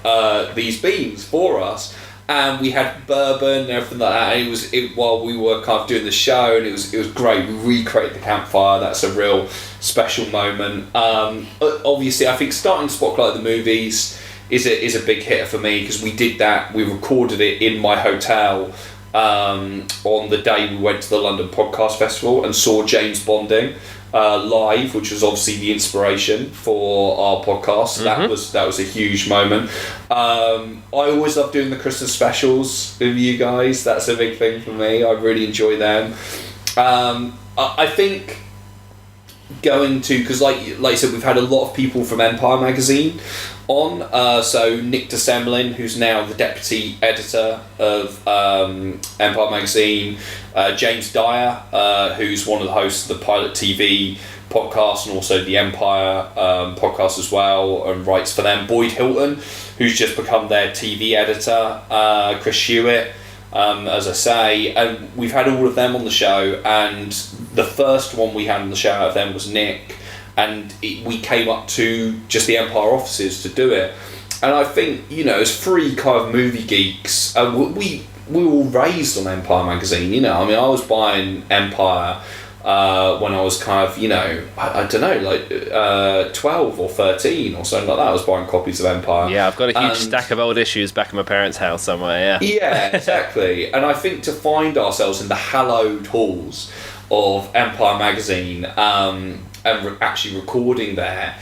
these beans for us, and we had bourbon and everything like that. And while we were kind of doing the show, and it was great. We recreated the campfire. That's a real special moment. Obviously, I think starting Spocklight the movies is a big hitter for me, because we did that. We recorded it in my hotel on the day we went to the London Podcast Festival and saw James Bonding live, which was obviously the inspiration for our podcast. Mm-hmm. That was a huge moment. I always love doing the Christmas specials with you guys. That's a big thing for me. I really enjoy them. I think going to, because like I said, we've had a lot of people from Empire magazine on, so Nick DeSemlin, who's now the deputy editor of Empire magazine, James Dyer, who's one of the hosts of the Pilot TV podcast and also the Empire podcast as well, and writes for them, Boyd Hilton, who's just become their TV editor, Chris Hewitt, as I say, and we've had all of them on the show, and the first one we had on the show out of them was Nick, and we came up to just the Empire offices to do it. And I think, as three kind of movie geeks, we were all raised on Empire magazine. I mean, I was buying Empire when I was kind of, I don't know, like 12 or 13 or something like that. I was buying copies of Empire. Yeah, I've got a huge stack of old issues back in my parents' house somewhere, yeah. Yeah, exactly. And I think to find ourselves in the hallowed halls of Empire magazine and actually recording there,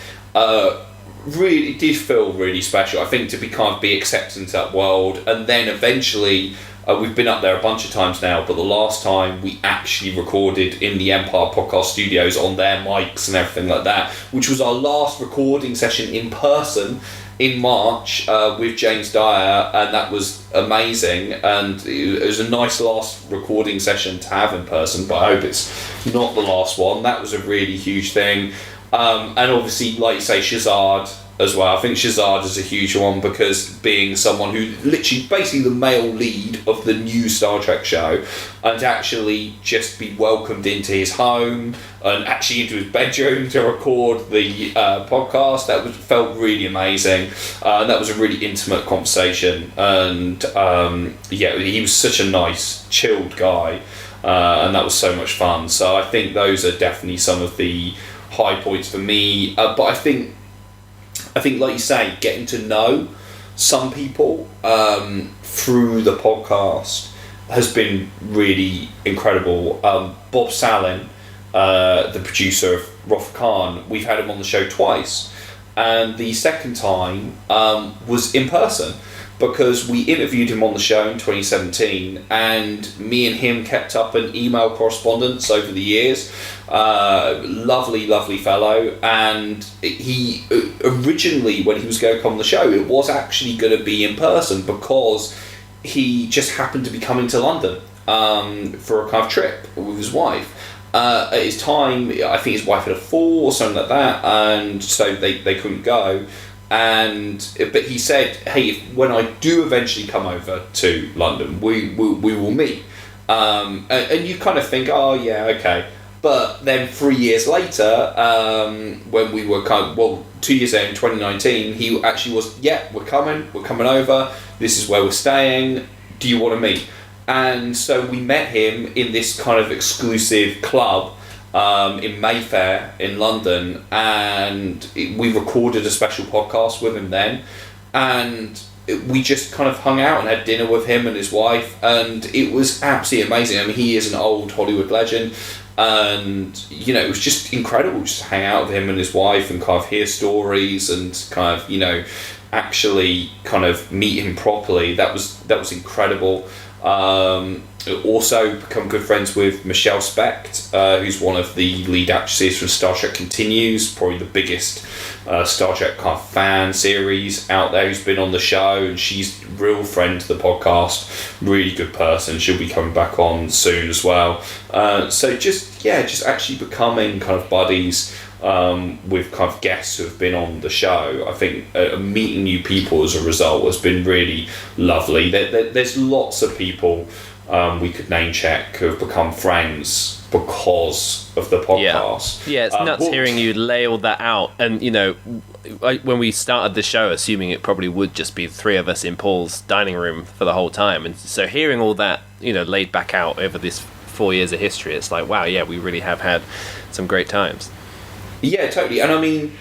really did feel really special. I think to be accepted into that world, and then eventually we've been up there a bunch of times now, but the last time we actually recorded in the Empire podcast studios on their mics and everything like that, which was our last recording session in person in March with James Dyer, and that was amazing, and it was a nice last recording session to have in person, but I hope it's not the last one. That was a really huge thing. And obviously, like you say, Shazad as well. I think Shazad is a huge one, because being someone who literally basically the male lead of the new Star Trek show, and to actually just be welcomed into his home and actually into his bedroom to record the podcast, felt really amazing. And that was a really intimate conversation, and he was such a nice, chilled guy, and that was so much fun. So I think those are definitely some of the high points for me. But I think, like you say, getting to know some people through the podcast has been really incredible. Bob Sallin, the producer of Wrath of Khan, we've had him on the show twice, and the second time was in person, because we interviewed him on the show in 2017, and me and him kept up an email correspondence over the years. Lovely fellow, and he originally, when he was going to come on the show, it was actually going to be in person, because he just happened to be coming to London for a kind of trip with his wife. At his time, I think his wife had a fall or something like that, and so they couldn't go. But he said, hey, when I do eventually come over to London, we will meet. And you kind of think, oh yeah, okay. But then 3 years later, when we were 2 years ago in 2019, he actually was, we're coming over, this is where we're staying, do you want to meet? And so we met him in this kind of exclusive club in Mayfair in London, and we recorded a special podcast with him then, and we just kind of hung out and had dinner with him and his wife, and it was absolutely amazing. I mean, he is an old Hollywood legend, and it was just incredible just to hang out with him and his wife and kind of hear stories and kind of actually kind of meet him properly. That was incredible. Also become good friends with Michelle Specht, who's one of the lead actresses from Star Trek Continues, probably the biggest Star Trek kind of fan series out there, who's been on the show, and she's a real friend to the podcast, really good person. She'll be coming back on soon as well. So just actually becoming kind of buddies with kind of guests who have been on the show. I think meeting new people as a result has been really lovely. There's lots of people we could name check who have become friends because of the podcast. Yeah, it's nuts hearing you lay all that out. And when we started the show, assuming it probably would just be the three of us in Paul's dining room for the whole time, and so hearing all that, laid back out over this 4 years of history, it's like, wow, yeah, we really have had some great times. Yeah, totally. And I mean,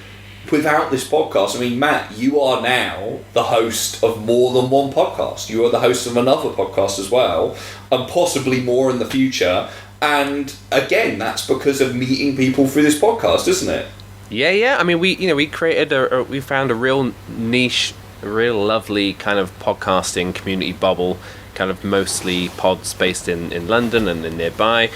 without this podcast, I mean, Matt, you are now the host of more than one podcast. You are the host of another podcast as well, and possibly more in the future. And again, that's because of meeting people through this podcast, isn't it? Yeah. I mean, we created we found a real niche, a real lovely kind of podcasting community bubble, kind of mostly pods based in London and in nearby.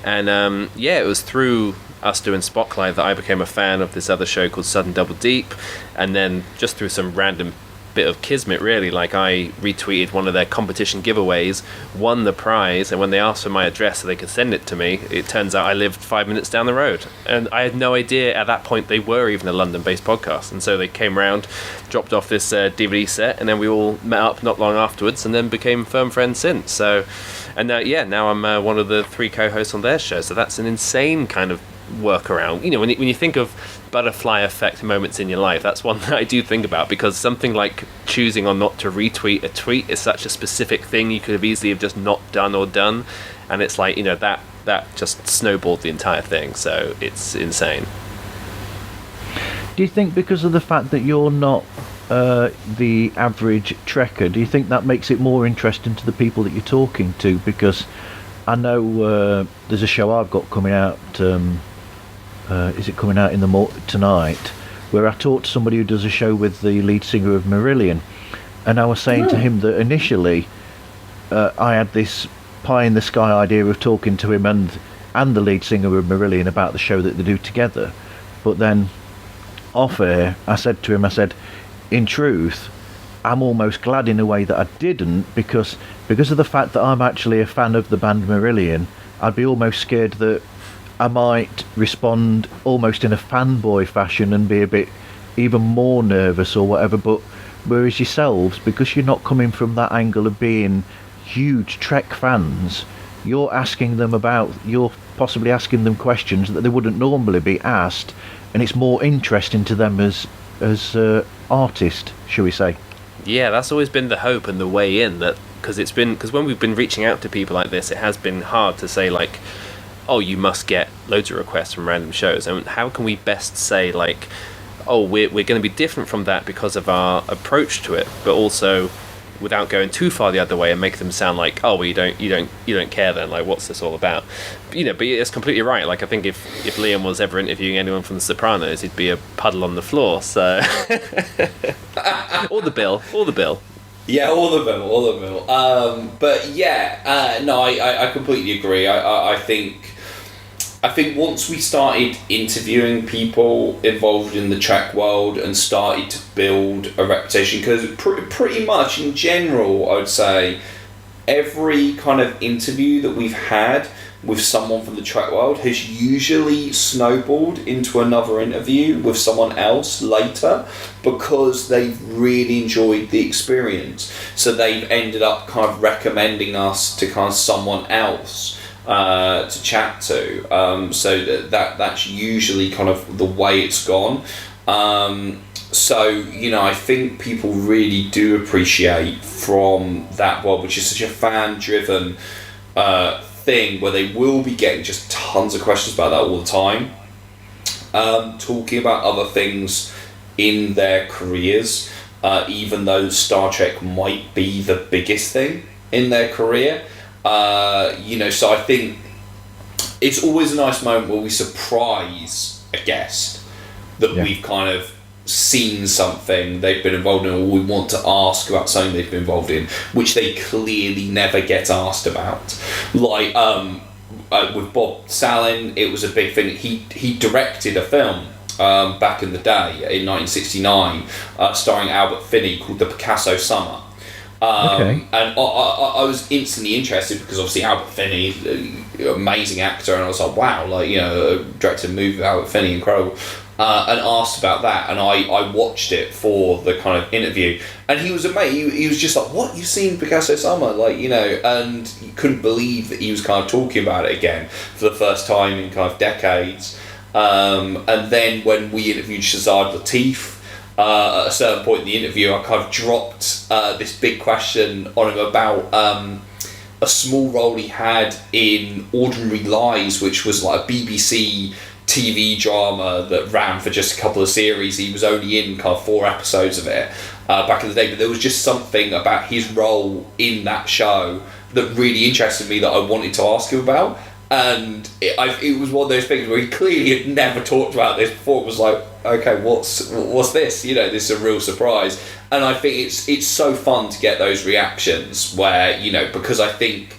And it was through us doing Spocklight that I became a fan of this other show called Sudden Double Deep, and then just through some random bit of kismet, really, like I retweeted one of their competition giveaways, won the prize, and when they asked for my address so they could send it to me, it turns out I lived 5 minutes down the road, and I had no idea at that point they were even a London-based podcast. And so they came round, dropped off this DVD set, and then we all met up not long afterwards, and then became firm friends since. So, and now I'm one of the 3 co-hosts on their show, so that's an insane kind of workaround. When you think of butterfly effect moments in your life, that's one that I do think about, because something like choosing or not to retweet a tweet is such a specific thing you could have easily have just not done, and it's like, that just snowballed the entire thing, so it's insane. Do you think because of the fact that you're not the average Trekker, do you think that makes it more interesting to the people that you're talking to? Because I know there's a show I've got coming out, is it coming out in the tonight, where I talked to somebody who does a show with the lead singer of Marillion, and I was saying to him that initially I had this pie in the sky idea of talking to him and the lead singer of Marillion about the show that they do together, but then off air I said to him, in truth, I'm almost glad in a way that I didn't, because of the fact that I'm actually a fan of the band Marillion, I'd be almost scared that I might respond almost in a fanboy fashion and be a bit even more nervous or whatever. But whereas yourselves, because you're not coming from that angle of being huge Trek fans, you're possibly asking them questions that they wouldn't normally be asked, and it's more interesting to them as artist, shall we say. Yeah, that's always been the hope and the way in, that because when we've been reaching out to people like this, it has been hard to say, like, oh, you must get loads of requests from random shows, and how can we best say, like, oh, we're going to be different from that because of our approach to it, but also without going too far the other way and make them sound like, oh, well, you don't care then, like, what's this all about? But it's completely right. Like, I think if Liam was ever interviewing anyone from The Sopranos, he'd be a puddle on the floor. So or the bill. Yeah, all the bill. But yeah, no, I completely agree. I think once we started interviewing people involved in the Trek world and started to build a reputation, because pretty much in general, I would say every kind of interview that we've had with someone from the Trek world has usually snowballed into another interview with someone else later, because they've really enjoyed the experience. So they've ended up kind of recommending us to kind of someone else to chat to. So that's usually kind of the way it's gone. So, I think people really do appreciate from that world, which is such a fan-driven thing, where they will be getting just tons of questions about that all the time, talking about other things in their careers, even though Star Trek might be the biggest thing in their career. So I think it's always a nice moment where we surprise a guest that we've kind of seen something they've been involved in, or we want to ask about something they've been involved in, which they clearly never get asked about. Like with Bob Salin, it was a big thing. He directed a film back in the day in 1969, starring Albert Finney, called The Picasso Summer. And I was instantly interested, because obviously Albert Finney, amazing actor, and I was like, wow, directed a movie with Albert Finney, incredible. And asked about that, and I watched it for the kind of interview, and he was amazing. He was just like, what, you've seen Picasso Summer? And he couldn't believe that he was kind of talking about it again for the first time in kind of decades. And then when we interviewed Shazad Latif, at a certain point in the interview, I kind of dropped this big question on him about a small role he had in Ordinary Lies, which was like a BBC TV drama that ran for just a couple of series. He was only in kind of 4 episodes of it back in the day, but there was just something about his role in that show that really interested me that I wanted to ask him about. And it was one of those things where he clearly had never talked about this before. It was like, okay, what's this? You know, this is a real surprise. And I think it's so fun to get those reactions where, you know, because I think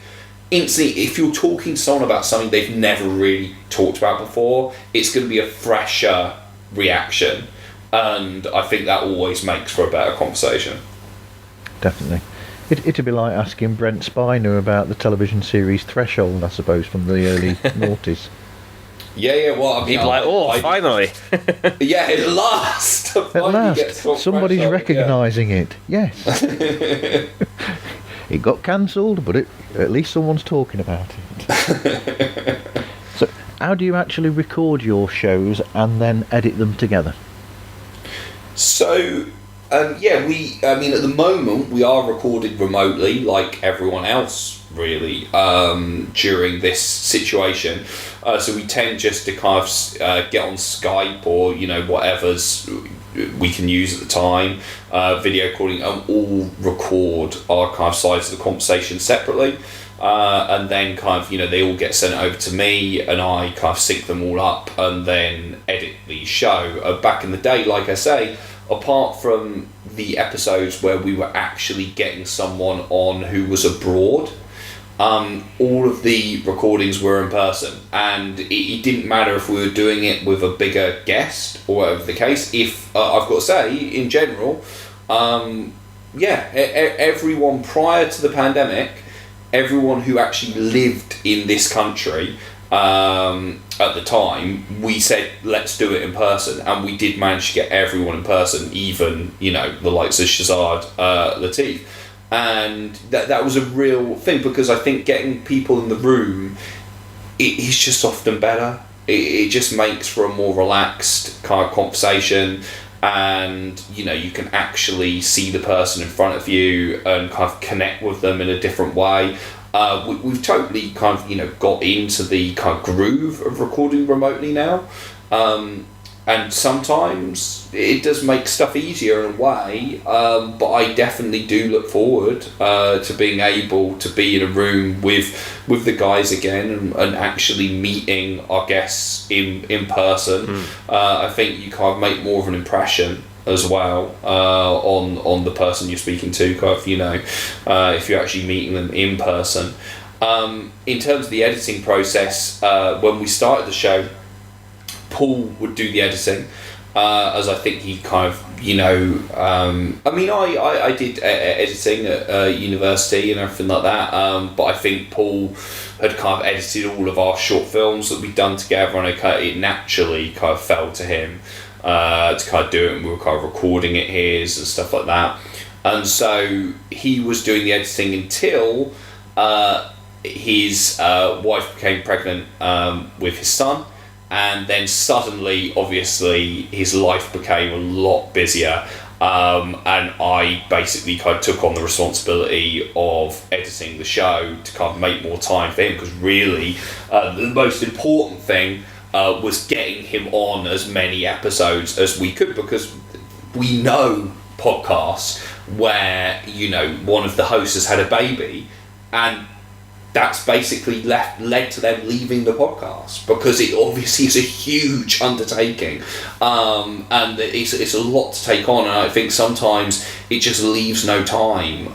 instantly, if you're talking to someone about something they've never really talked about before, it's going to be a fresher reaction. And I think that always makes for a better conversation. Definitely. It'd be like asking Brent Spiner about the television series Threshold, I suppose, from the early noughties. Yeah, well, I mean... People finally. Yeah, at last! At last, somebody's recognising it. Yes. It got cancelled, but at least someone's talking about it. So, how do you actually record your shows and then edit them together? So... at the moment we are recording remotely like everyone else really during this situation, so we tend just to kind of get on Skype or, you know, whatever's we can use at the time, video calling, and all record our kind of sides of the conversation separately, and then kind of, you know, they all get sent over to me and I kind of sync them all up and then edit the show. Back in the day, like I say, apart from the episodes where we were actually getting someone on who was abroad, all of the recordings were in person, and it didn't matter if we were doing it with a bigger guest or whatever the case. If I've got to say, in general, everyone prior to the pandemic, everyone who actually lived in this country at the time, we said let's do it in person, and we did manage to get everyone in person, even, you know, the likes of Shazad Latif, and that was a real thing, because I think getting people in the room is just often better. It just makes for a more relaxed kind of conversation, and, you know, you can actually see the person in front of you and kind of connect with them in a different way. We've totally kind of, you know, got into the kind of groove of recording remotely now, and sometimes it does make stuff easier in a way, but I definitely do look forward to being able to be in a room with the guys again and actually meeting our guests in person. I think you kind of make more of an impression as well on the person you're speaking to, kind of, you know, if you're actually meeting them in person. In terms of the editing process, when we started the show, Paul would do the editing, as I think he kind of, you know, I did editing at university and everything like that, but I think Paul had kind of edited all of our short films that we'd done together, and it naturally kind of fell to him to kind of do it, and we were kind of recording it his and stuff like that. And so he was doing the editing until his wife became pregnant with his son, and then suddenly, obviously, his life became a lot busier, and I basically kind of took on the responsibility of editing the show to kind of make more time for him, because really the most important thing was getting him on as many episodes as we could, because we know podcasts where, you know, one of the hosts has had a baby, and that's basically led to them leaving the podcast, because it obviously is a huge undertaking, and it's a lot to take on, and I think sometimes it just leaves no time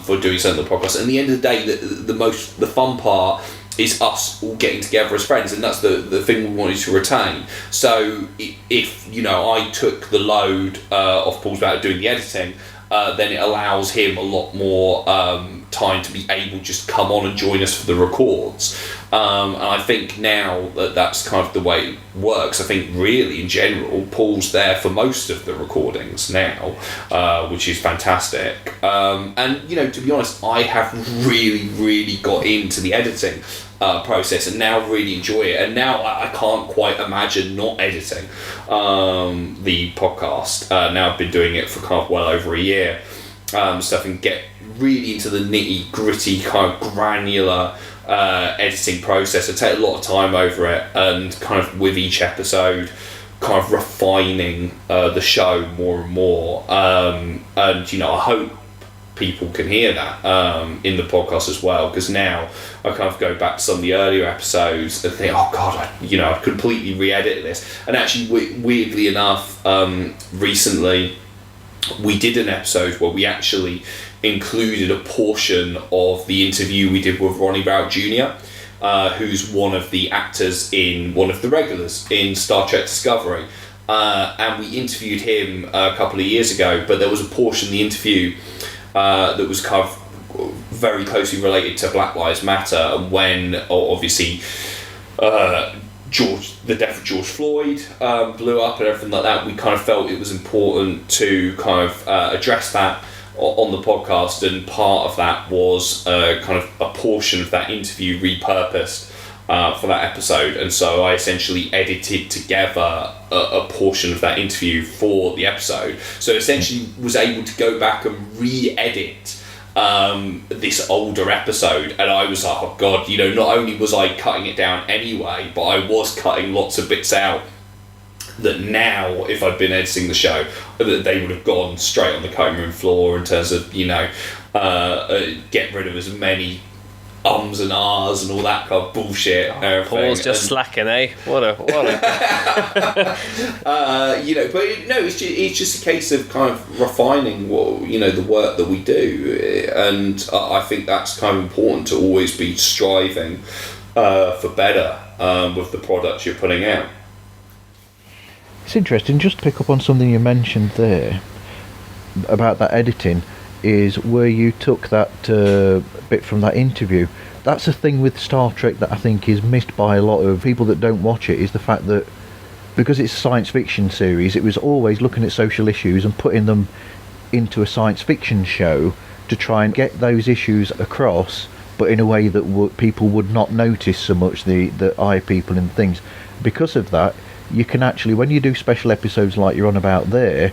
for doing something on the podcast. And at the end of the day, the fun part is us all getting together as friends, and that's the thing we wanted to retain. So if, you know, I took the load off Paul's back doing the editing, then it allows him a lot more time to be able to just come on and join us for the records. And I think now that that's kind of the way it works. I think really in general, Paul's there for most of the recordings now, which is fantastic. And, you know, to be honest, I have really got into the editing process and now really enjoy it. And now I can't quite imagine not editing the podcast. Now I've been doing it for kind of well over a year. So I can get really into the nitty gritty kind of granular editing process. I take a lot of time over it, and kind of with each episode kind of refining the show more and more, and you know, I hope people can hear that in the podcast as well, because now I kind of go back to some of the earlier episodes and think, oh god, I completely re-edit this. And actually weirdly enough, recently we did an episode where we actually included a portion of the interview we did with Ronnie Rout Jr., who's one of the actors in one of the regulars in Star Trek Discovery. And we interviewed him a couple of years ago, but there was a portion of the interview that was kind of very closely related to Black Lives Matter, and when obviously the death of George Floyd blew up and everything like that, we kind of felt it was important to kind of address that on the podcast, and part of that was kind of a portion of that interview repurposed for that episode. And so I essentially edited together a portion of that interview for the episode, so essentially was able to go back and re-edit this older episode. And I was like, oh god, you know, not only was I cutting it down anyway, but I was cutting lots of bits out that now, if I'd been editing the show, that they would have gone straight on the cutting room floor in terms of, you know, get rid of as many ums and ahs and all that kind of bullshit. Paul's just slacking, eh? What a you know, but no, it's just a case of kind of refining what, you know, the work that we do, and I think that's kind of important to always be striving for better with the products you're putting out. It's interesting, just to pick up on something you mentioned there about that editing, is where you took that bit from that interview. That's a thing with Star Trek that I think is missed by a lot of people that don't watch it, is the fact that because it's a science fiction series, it was always looking at social issues and putting them into a science fiction show to try and get those issues across, but in a way that people would not notice so much, the eye people and things. Because of that, you can actually, when you do special episodes like you're on about there,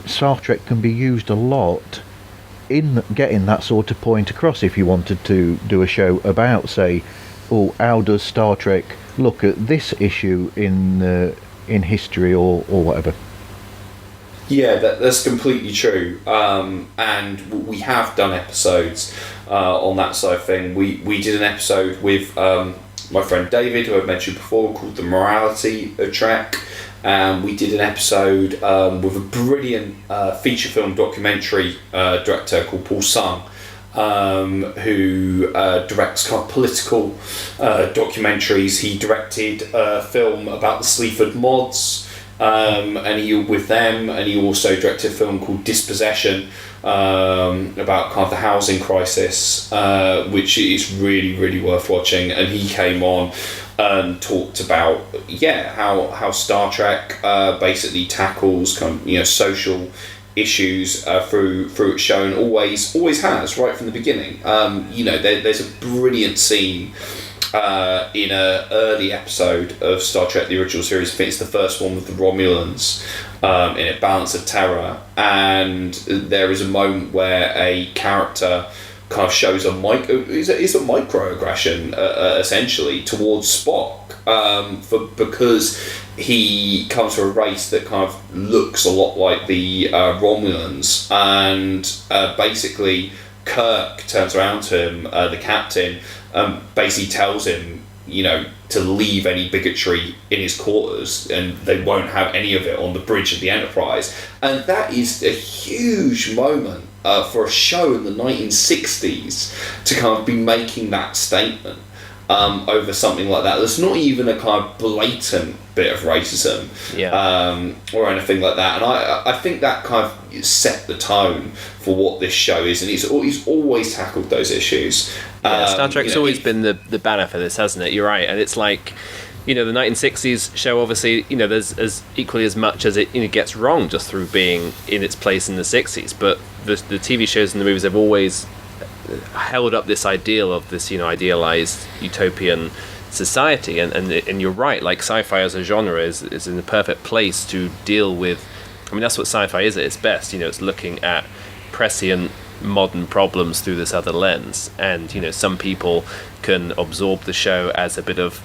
Star Trek can be used a lot in getting that sort of point across. If you wanted to do a show about, say, how does Star Trek look at this issue in history or whatever. Yeah, that's completely true. And we have done episodes on that side of thing. We did an episode with my friend David, who I've mentioned before, called The Morality of Trek. We did an episode with a brilliant feature film documentary director called Paul Sung, who directs kind of political documentaries. He directed a film about the Sleaford Mods, and he also directed a film called Dispossession, about kind of the housing crisis, which is really worth watching. And he came on and talked about how Star Trek basically tackles kind of, you know, social issues through its show, and always has right from the beginning. You know, there's a brilliant scene in an early episode of Star Trek the original series. I think it's the first one with the Romulans, in a Balance of Terror, and there is a moment where a character kind of shows a microaggression essentially towards Spock, because he comes from a race that kind of looks a lot like the Romulans, and basically Kirk turns around to him, the captain, basically tells him, you know, to leave any bigotry in his quarters, and they won't have any of it on the bridge of the Enterprise. And that is a huge moment for a show in the 1960s to kind of be making that statement. over something like that. There's not even a kind of blatant bit of racism or anything like that. And I think that kind of set the tone for what this show is, and he's always tackled those issues. Star Trek's always been the banner for this, hasn't it? You're right, and it's like, the 1960s show, obviously, there's as equally as much as it gets wrong just through being in its place in the 60s, but the TV shows and the movies have always held up this ideal of this idealized utopian society, and you're right, like sci-fi as a genre is in the perfect place to deal with. I mean, that's what sci-fi is at its best. It's looking at prescient modern problems through this other lens, and some people can absorb the show as a bit of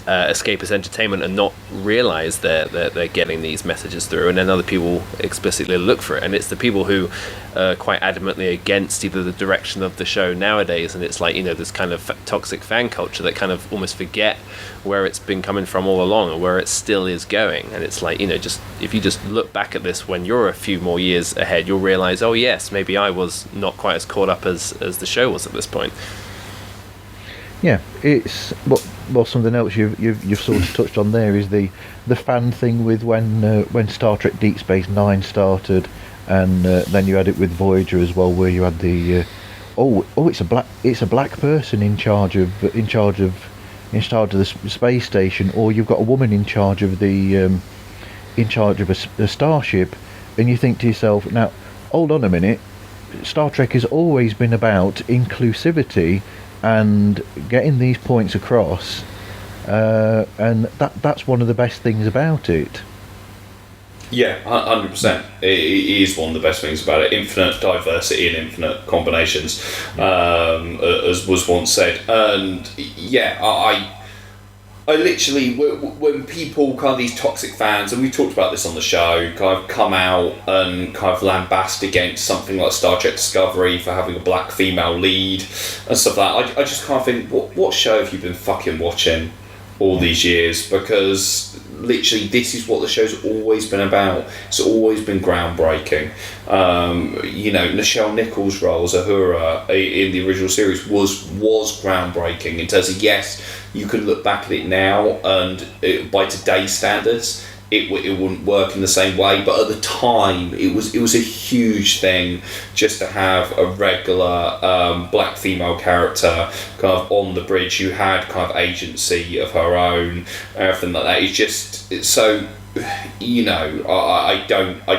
escapist entertainment and not realize they're getting these messages through, and then other people explicitly look for it, and it's the people who are quite adamantly against either the direction of the show nowadays, and it's like this kind of toxic fan culture that kind of almost forget where it's been coming from all along and where it still is going. And it's like, just if you just look back at this when you're a few more years ahead, you'll realize, oh yes, maybe I was not quite as caught up as the show was at this point. Yeah, it's well, something else you've sort of touched on there is the fan thing with when Star Trek Deep Space Nine started, and then you had it with Voyager as well, where you had the it's a black person in charge of the space station, or you've got a woman in charge of a starship, and you think to yourself, now hold on a minute, Star Trek has always been about inclusivity and getting these points across, and that's one of the best things about it. Yeah, 100%. It is one of the best things about it. Infinite diversity and infinite combinations, as was once said. And yeah, I literally, when people, kind of these toxic fans, and we talked about this on the show, kind of come out and kind of lambast against something like Star Trek Discovery for having a black female lead and stuff like that, I just kind of think, what show have you been fucking watching all these years? Because literally this is what the show's always been about. It's always been groundbreaking. Nichelle Nichols' role as Uhura in the original series was groundbreaking in terms of, yes, you could look back at it now and by today's standards it wouldn't work in the same way, but at the time it was a huge thing just to have a regular black female character kind of on the bridge who had kind of agency of her own, everything like that. It's so, I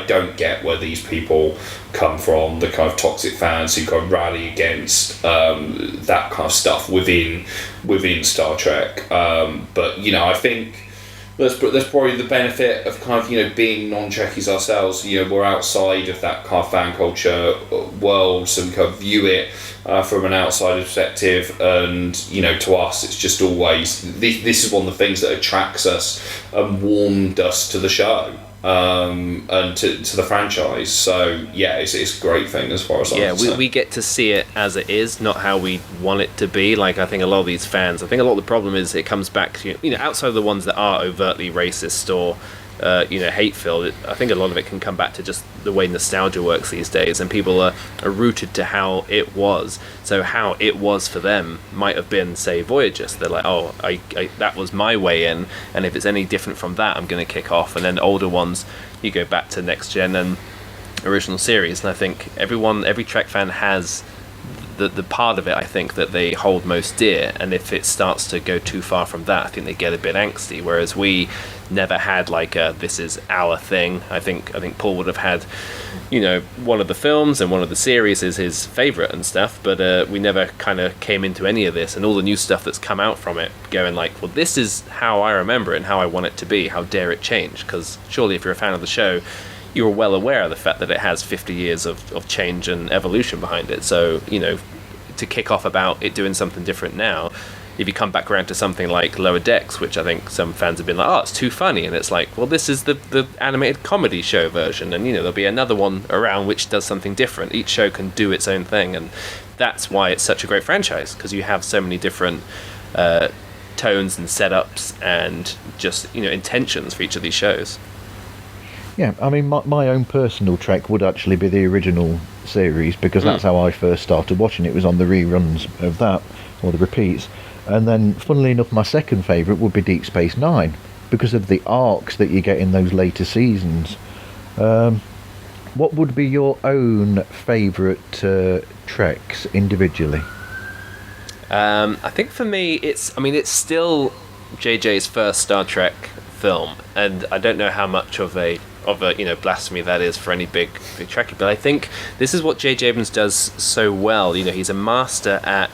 don't get where these people come from, the kind of toxic fans who kind of rally against that kind of stuff within Star Trek. But I think that's probably the benefit of kind of being non-Trekkies ourselves. We're outside of that kind of fan culture world, so we kind of view it from an outsider perspective, and to us it's just always this is one of the things that attracts us and warmed us to the show and to the franchise. So yeah, it's a great thing as far as I'm concerned. We get to see it as it is, not how we want it to be. Like, I think a lot of these fans, I think a lot of the problem is it comes back to outside of the ones that are overtly racist or hate-filled, I think a lot of it can come back to just the way nostalgia works these days, and people are rooted to how it was. So how it was for them might have been, say, Voyager. So they're like, oh, I that was my way in, and if it's any different from that, I'm going to kick off. And then older ones, you go back to Next Gen and original series, and I think every Trek fan has the part of it, I think, that they hold most dear, and if it starts to go too far from that, I think they get a bit angsty, whereas we never had like this is our thing. I think Paul would have had one of the films and one of the series is his favourite and stuff, but we never kind of came into any of this, and all the new stuff that's come out from it going like, well, this is how I remember it and how I want it to be, how dare it change? Because surely if you're a fan of the show, you're well aware of the fact that it has 50 years of change and evolution behind it. So, to kick off about it doing something different now, if you come back around to something like Lower Decks, which I think some fans have been like, oh, it's too funny, and it's like, well, this is the animated comedy show version, and there'll be another one around which does something different. Each show can do its own thing, and that's why it's such a great franchise, because you have so many different tones and setups and just intentions for each of these shows. Yeah, I mean, my own personal Trek would actually be the original series, because that's how I first started watching it, was on the reruns of that, or the repeats. And then, funnily enough, my second favourite would be Deep Space Nine, because of the arcs that you get in those later seasons. What would be your own favourite Treks individually? I think for me, it's still JJ's first Star Trek film, and I don't know how much of a blasphemy that is for any big Trekkie, but I think this is what J.J. Abrams does so well. He's a master at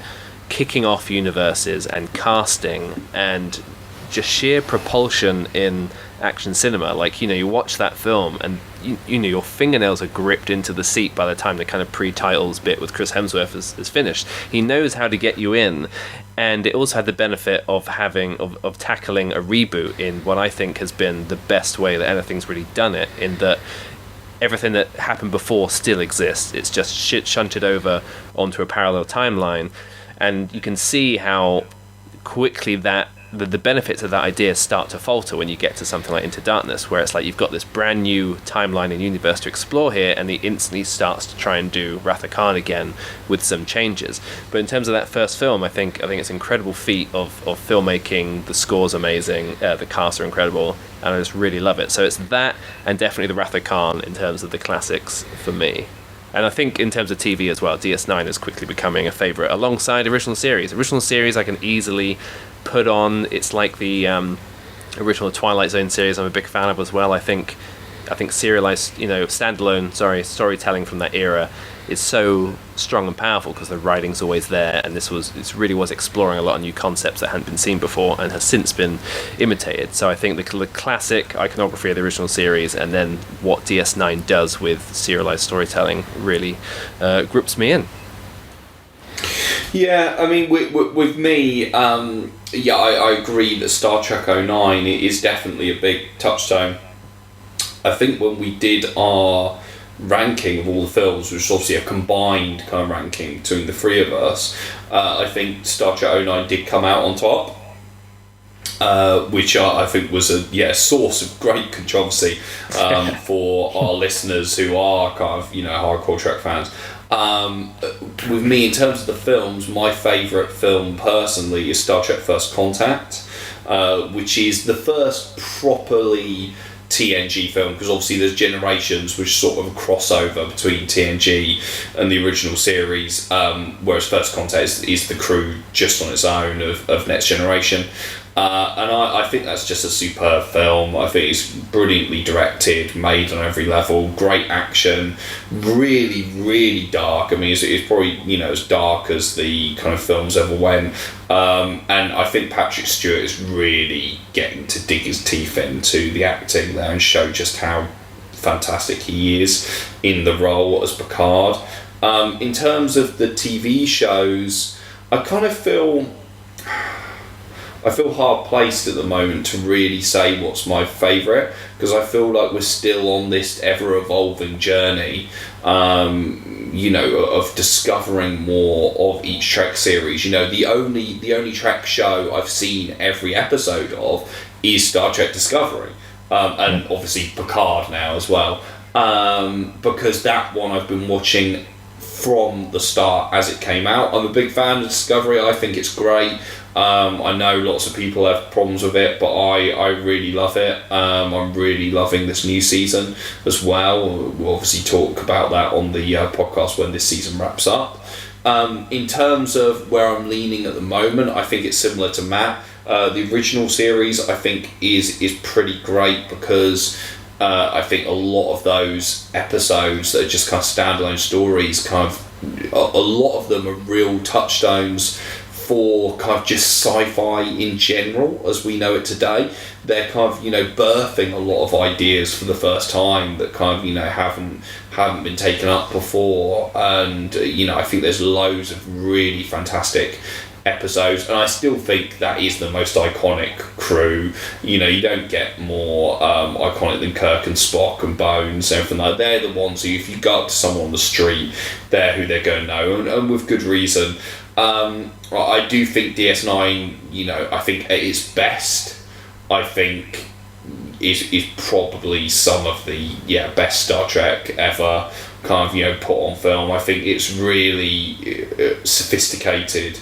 kicking off universes and casting and just sheer propulsion in action cinema. Like, you watch that film and your fingernails are gripped into the seat by the time the kind of pre-titles bit with Chris Hemsworth is finished. He knows how to get you in, and it also had the benefit of tackling a reboot in what I think has been the best way that anything's really done it, in that everything that happened before still exists. It's just shunted over onto a parallel timeline, and you can see how quickly that the benefits of that idea start to falter when you get to something like Into Darkness, where it's like you've got this brand new timeline and universe to explore here, and he instantly starts to try and do Wrath of Khan again with some changes. But in terms of that first film, I think it's an incredible feat of filmmaking. The score's amazing, the cast are incredible, and I just really love it. So it's that, and definitely the Wrath of Khan in terms of the classics for me. And I think in terms of TV as well, DS9 is quickly becoming a favourite alongside original series. Original series I can easily put on. It's like the original Twilight Zone series I'm a big fan of as well. I think serialized, standalone, storytelling from that era is so strong and powerful because the writing's always there, and this really was exploring a lot of new concepts that hadn't been seen before and has since been imitated. So I think the classic iconography of the original series, and then what DS9 does with serialized storytelling, really grips me in. Yeah, I mean, with me, I agree that Star Trek 09 is definitely a big touchstone. I think when we did our ranking of all the films, which is obviously a combined kind of ranking between the three of us, I think Star Trek 09 did come out on top, which I think was a source of great controversy for our listeners who are kind of hardcore Trek fans. With me, in terms of the films, my favourite film personally is Star Trek First Contact, which is the first properly TNG film, because obviously there's Generations, which is sort of a crossover between TNG and the original series, whereas First Contact is the crew just on its own of Next Generation. And I think that's just a superb film. I think it's brilliantly directed, made on every level, great action, really, really dark. I mean, it's probably, as dark as the kind of films ever went. And I think Patrick Stewart is really getting to dig his teeth into the acting there and show just how fantastic he is in the role as Picard. In terms of the TV shows, I kind of feel hard placed at the moment to really say what's my favourite, because I feel like we're still on this ever evolving journey, of discovering more of each Trek series. The only Trek show I've seen every episode of is Star Trek Discovery, and obviously Picard now as well, because that one I've been watching from the start as it came out. I'm a big fan of Discovery. I think it's great. I know lots of people have problems with it, but I really love it. I'm really loving this new season as well. We'll obviously talk about that on the podcast when this season wraps up. In terms of where I'm leaning at the moment, I think it's similar to Matt. The original series, I think, is pretty great, because I think a lot of those episodes that are just kind of standalone stories, a lot of them are real touchstones for kind of just sci-fi in general as we know it today. They're kind of birthing a lot of ideas for the first time that kind of haven't been taken up before, and I think there's loads of really fantastic episodes, and I still think that is the most iconic crew. You don't get more iconic than Kirk and Spock and Bones and everything like that. They're the ones who, if you go up to someone on the street, they're who they're going to know, and with good reason. I do think DS9, I think at its best, I think is probably some of the best Star Trek ever kind of put on film. I think it's really sophisticated.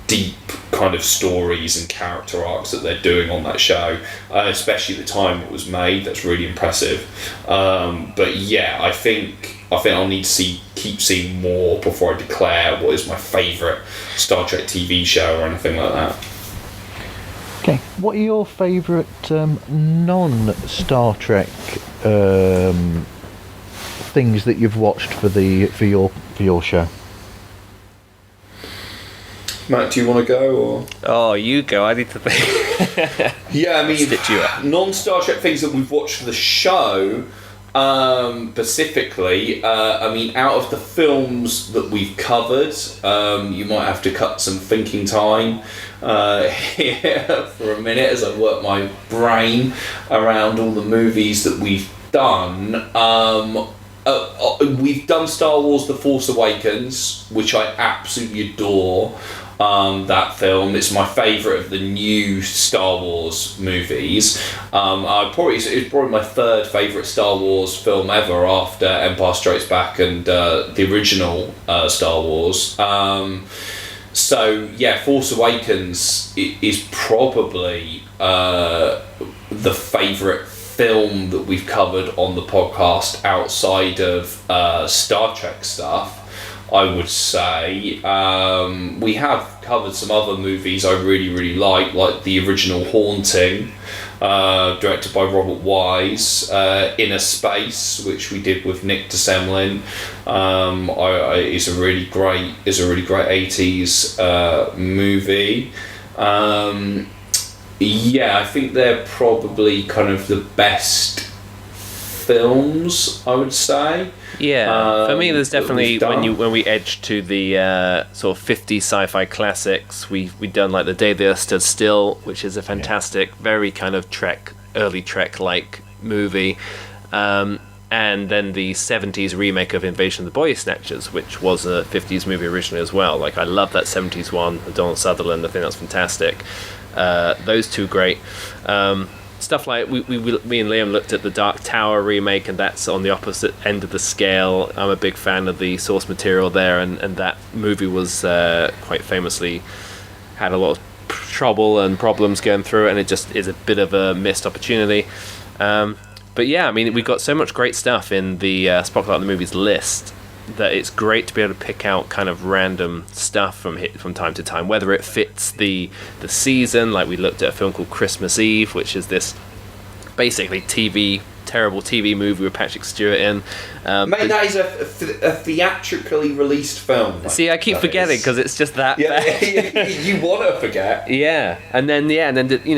deep kind of stories and character arcs that they're doing on that show, especially at the time it was made. That's really impressive. But yeah, I think I'll need to keep seeing more before I declare what is my favourite Star Trek TV show or anything like that. Okay, what are your favourite non-Star Trek things that you've watched for your show? Matt, do you want to go or? Oh, you go. I need to think. Yeah, I mean, Stitch you up. non-Star Trek things that we've watched for the show, specifically, I mean, out of the films that we've covered, you might have to cut some thinking time here for a minute as I work my brain around all the movies that we've done. We've done Star Wars The Force Awakens, which I absolutely adore. That film, it's my favourite of the new Star Wars movies. It's probably my third favourite Star Wars film ever, after Empire Strikes Back and the original Star Wars. So yeah, Force Awakens is probably the favourite film that we've covered on the podcast outside of Star Trek stuff, I would say. We have covered some other movies I really like the original Haunting, directed by Robert Wise, Inner Space, which we did with Nick DeSemlin. Is a really great 80s movie. Yeah, I think they're probably kind of the best films, I would say. Yeah, for me, there's definitely when we edge to the sort of 50s sci-fi classics. We've done like The Day the Earth Stood Still, which is a fantastic, very kind of early Trek-like movie, and then the 70s remake of Invasion of the Body Snatchers, which was a 50s movie originally as well. Like, I love that 70s one, Donald Sutherland. I think that's fantastic. Those two great. Stuff like me and Liam looked at the Dark Tower remake, and that's on the opposite end of the scale. I'm a big fan of the source material there, and that movie was quite famously had a lot of trouble and problems going through it, and it just is a bit of a missed opportunity. But yeah, I mean, we've got so much great stuff in the Spocklight the Movies list that it's great to be able to pick out kind of random stuff from time to time, whether it fits the season. Like, we looked at a film called Christmas Eve, which is this basically terrible TV movie with Patrick Stewart in. Mate, that is a theatrically released film. See, I keep forgetting because it's just that bad. You want to forget. Yeah, and then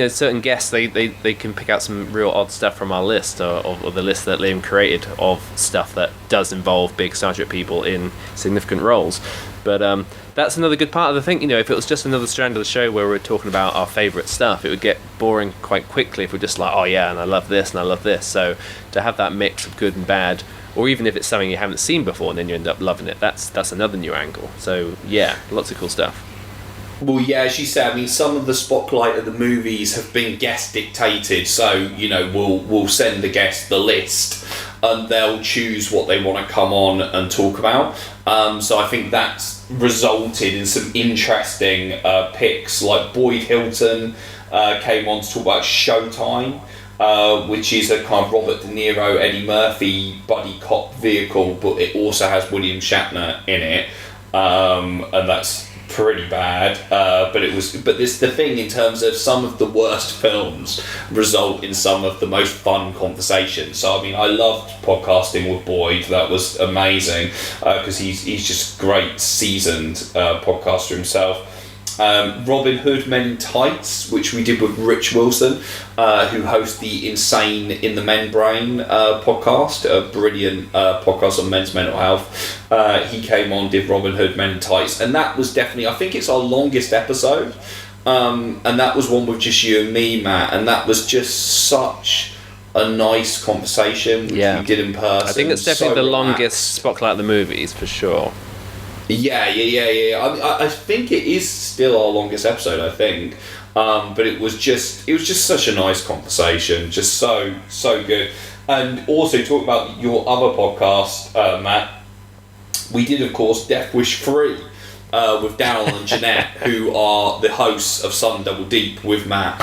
certain guests they can pick out some real odd stuff from our list or the list that Liam created of stuff that does involve big Star Trek people in significant roles. But that's another good part of the thing. If it was just another strand of the show where we're talking about our favourite stuff, it would get boring quite quickly if we're just like, oh yeah, and I love this and I love this. So to have that mix of good and bad, or even if it's something you haven't seen before and then you end up loving it, that's another new angle. So yeah, lots of cool stuff. Well, yeah, as you said, I mean, some of the Spocklight of the movies have been guest dictated, so we'll send the guest the list and they'll choose what they want to come on and talk about. So I think that's resulted in some interesting picks. Like Boyd Hilton came on to talk about Showtime, which is a kind of Robert De Niro, Eddie Murphy buddy cop vehicle, but it also has William Shatner in it, and that's pretty bad. But this the thing in terms of some of the worst films result in some of the most fun conversations. So I mean, I loved podcasting with Boyd. That was amazing because he's just a great seasoned podcaster himself. Robin Hood Men in Tights, which we did with Rich Wilson, who hosts the Insane in the Men Brain podcast, a brilliant podcast on men's mental health. He came on, did Robin Hood Men in Tights, and that was definitely, I think it's our longest episode, and that was one with just you and me, Matt, and that was just such a nice conversation, which we did in person. I think it's definitely the longest Spotlight the Movies, for sure. Yeah. I think it is still our longest episode, I think. But it was just such a nice conversation, just so good. And also talk about your other podcast, Matt. We did, of course, Death Wish 3, with Daryl and Jeanette, who are the hosts of Sun Double Deep with Matt,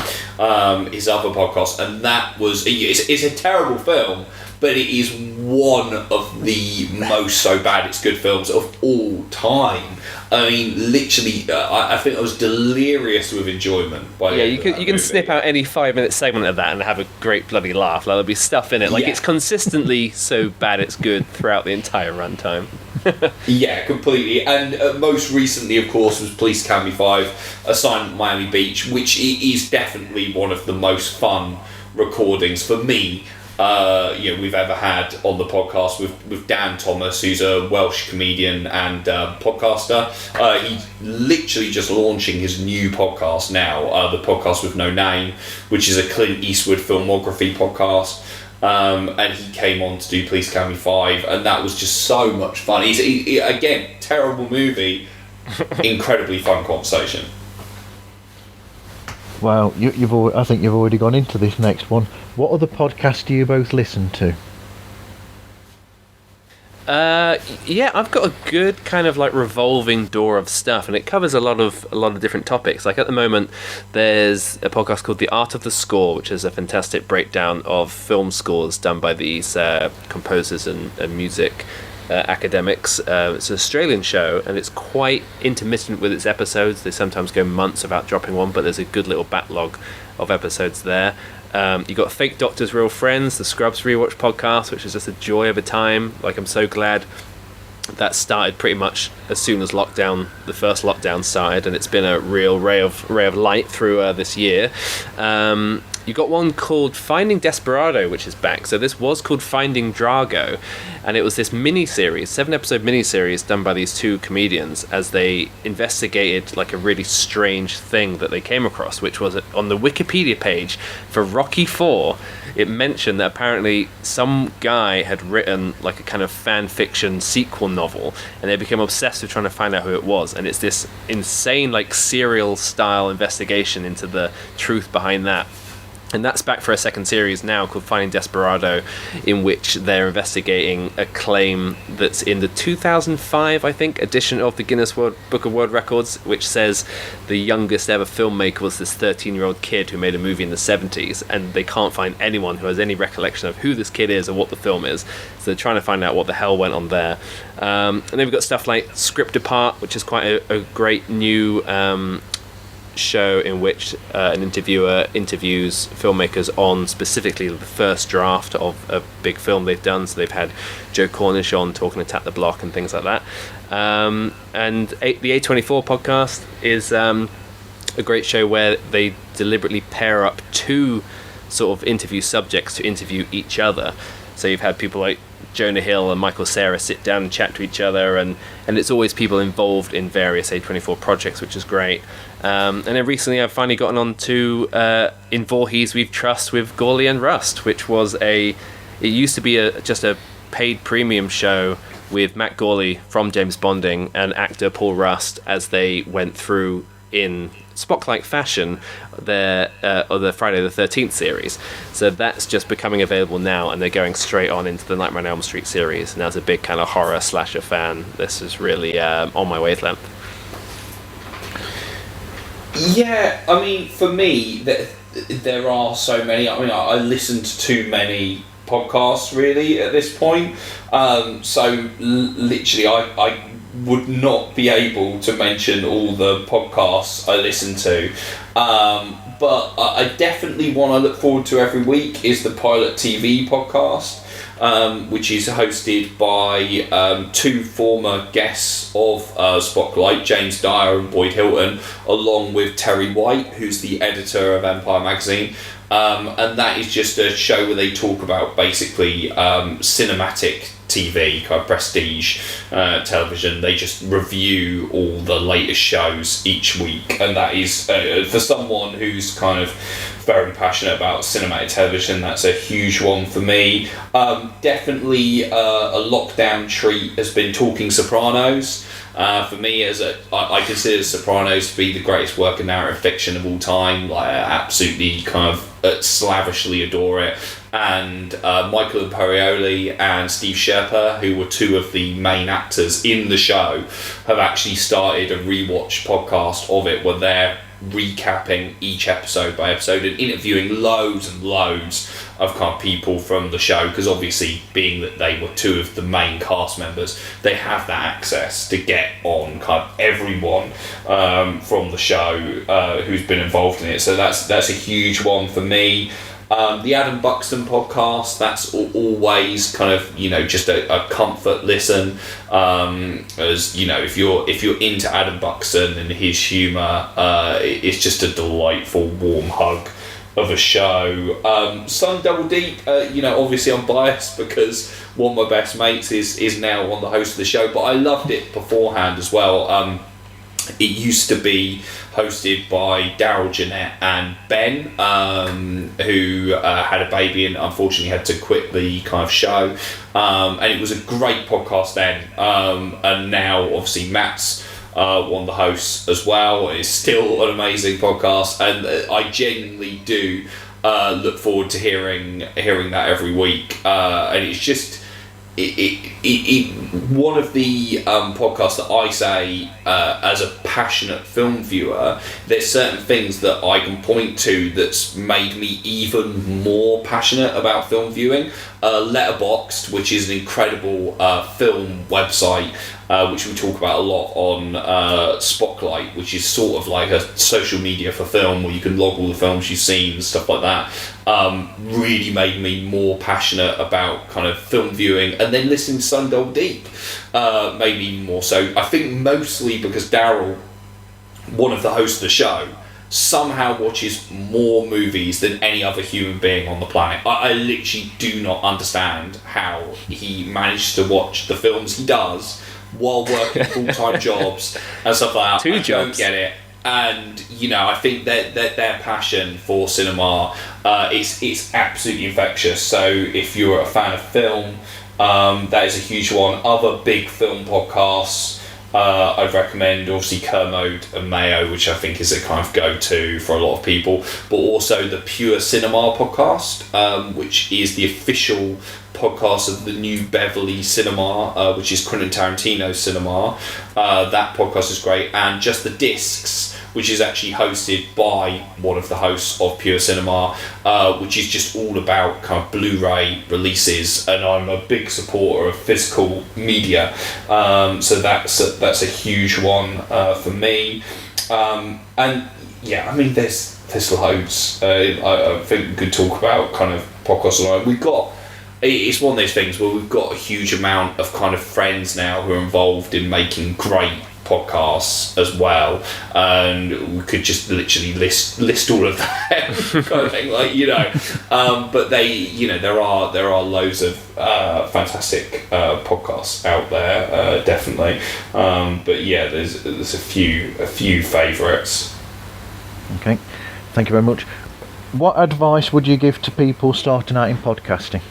his other podcast, and that was it's a terrible film, but it is one of the most so bad it's good films of all time. I mean, literally, I think I was delirious with enjoyment by the end of that you can movie. snip out any 5-minute segment of that and have a great bloody laugh. Like, there'll be stuff in it. Like, it's consistently so bad it's good throughout the entire runtime. Yeah, completely. And most recently, of course, was Police Academy 5, Assignment Miami Beach, which is definitely one of the most fun recordings for me we've ever had on the podcast with Dan Thomas, who's a Welsh comedian and podcaster. He's literally just launching his new podcast now, the Podcast with No Name, which is a Clint Eastwood filmography podcast. And he came on to do Police Academy 5, and that was just so much fun. Again, terrible movie, incredibly fun conversation. Well, I think you've already gone into this next one. What other podcasts do you both listen to? I've got a good kind of like revolving door of stuff, and it covers a lot of different topics. Like at the moment, there's a podcast called The Art of the Score, which is a fantastic breakdown of film scores done by these composers and music academics. It's an Australian show, and it's quite intermittent with its episodes. They sometimes go months without dropping one, but there's a good little backlog of episodes there. You got Fake Doctors, Real Friends, the Scrubs Rewatch podcast, which is just a joy of a time. Like, I'm so glad that started pretty much as soon as the first lockdown started, and it's been a real ray of light through this year. You got one called Finding Desperado, which is back. So this was called Finding Drago, and it was this mini-series, 7-episode mini-series done by these two comedians as they investigated like a really strange thing that they came across, which was on the Wikipedia page for Rocky IV. It mentioned that apparently some guy had written like a kind of fan fiction sequel novel, and they became obsessed with trying to find out who it was. And it's this insane like serial style investigation into the truth behind that. And that's back for a second series now called Finding Desperado, in which they're investigating a claim that's in the 2005, I think, edition of the Guinness Book of World Records, which says the youngest ever filmmaker was this 13-year-old kid who made a movie in the 70s, and they can't find anyone who has any recollection of who this kid is or what the film is. So they're trying to find out what the hell went on there. And then we've got stuff like Script Apart, which is quite a great new show in which an interviewer interviews filmmakers on specifically the first draft of a big film they've done. So they've had Joe Cornish on talking to Tap the Block and things like that. And the A24 podcast is a great show where they deliberately pair up two sort of interview subjects to interview each other. So you've had people like Jonah Hill and Michael Cera sit down and chat to each other, and it's always people involved in various A24 projects, which is great. And then recently I've finally gotten on to In Voorhees We've Trust with Gawley and Rust, which was it used to be just a paid premium show with Matt Gawley from James Bonding and actor Paul Rust as they went through in Spocklight fashion the Friday the 13th series. So that's just becoming available now, and they're going straight on into the Nightmare on Elm Street series. And as a big kind of horror slasher fan, this is really on my wavelength. Yeah, I mean, for me, there are so many. I mean, I listen to too many podcasts, really, at this point. Literally, I would not be able to mention all the podcasts I listen to. But I definitely want to look forward to every week is the Pilot TV podcast, which is hosted by two former guests of Spocklight, James Dyer and Boyd Hilton, along with Terry White, who's the editor of Empire Magazine. And that is just a show where they talk about basically cinematic TV, kind of prestige television. They just review all the latest shows each week, and that is for someone who's kind of very passionate about cinematic television, that's a huge one for me. Definitely a lockdown treat has been Talking Sopranos. For me, I consider Sopranos to be the greatest work of narrative fiction of all time. Like, I absolutely kind of slavishly adore it. and Michael Imperioli and Steve Sherper, who were two of the main actors in the show, have actually started a rewatch podcast of it where they're recapping each episode by episode and interviewing loads and loads of kind of people from the show, because obviously being that they were two of the main cast members, they have that access to get on kind of everyone from the show who's been involved in it. So that's a huge one for me. The Adam Buxton podcast, that's always kind of, just a comfort listen. As you know, if you're into Adam Buxton and his humour, it's just a delightful warm hug of a show. Sun Double Deep, obviously I'm biased because one of my best mates is now on the host of the show, but I loved it beforehand as well. It used to be hosted by Daryl, Jeanette and Ben, who had a baby and unfortunately had to quit the kind of show. And it was a great podcast then. And now, obviously, Matt's one of the hosts as well. It's still an amazing podcast. And I genuinely do look forward to hearing that every week. And it's just... one of the podcasts that I say as a passionate film viewer, there's certain things that I can point to that's made me even more passionate about film viewing. Letterboxd, which is an incredible film website, which we talk about a lot on Spocklight, which is sort of like a social media for film where you can log all the films you've seen and stuff like that. Really made me more passionate about kind of film viewing, and then listening to Sun Double Deep made me even more so. I think mostly because Daryl, one of the hosts of the show, somehow watches more movies than any other human being on the planet. I literally do not understand how he managed to watch the films he does while working full-time jobs and stuff like that. Two jobs. Don't get it. And I think that their passion for cinema, it's absolutely infectious. So if you're a fan of film, that is a huge one. Other big film podcasts, I'd recommend obviously Kermode and Mayo, which I think is a kind of go-to for a lot of people, but also the Pure Cinema podcast, which is the official podcast of the New Beverly Cinema, which is Quentin Tarantino's cinema. That podcast is great. And Just the Discs, which is actually hosted by one of the hosts of Pure Cinema, which is just all about kind of Blu-ray releases, and I'm a big supporter of physical media, so that's a huge one for me. And yeah, I mean there's loads. I think we could talk about kind of podcasts online. It's one of those things where we've got a huge amount of kind of friends now who are involved in making great podcasts as well, and we could just literally list all of them kind of thing, but there are loads of fantastic podcasts out there, definitely, but yeah, there's a few favourites. Okay, thank you very much. What advice would you give to people starting out in podcasting?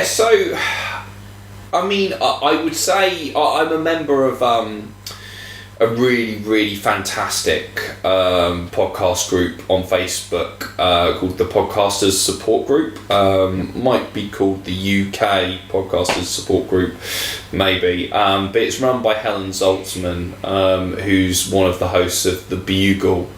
So I mean, I would say I'm a member of a really, really fantastic podcast group on Facebook called the Podcasters Support Group. Might be called the UK Podcasters Support Group, maybe. But it's run by Helen Zaltzman, who's one of the hosts of the Bugle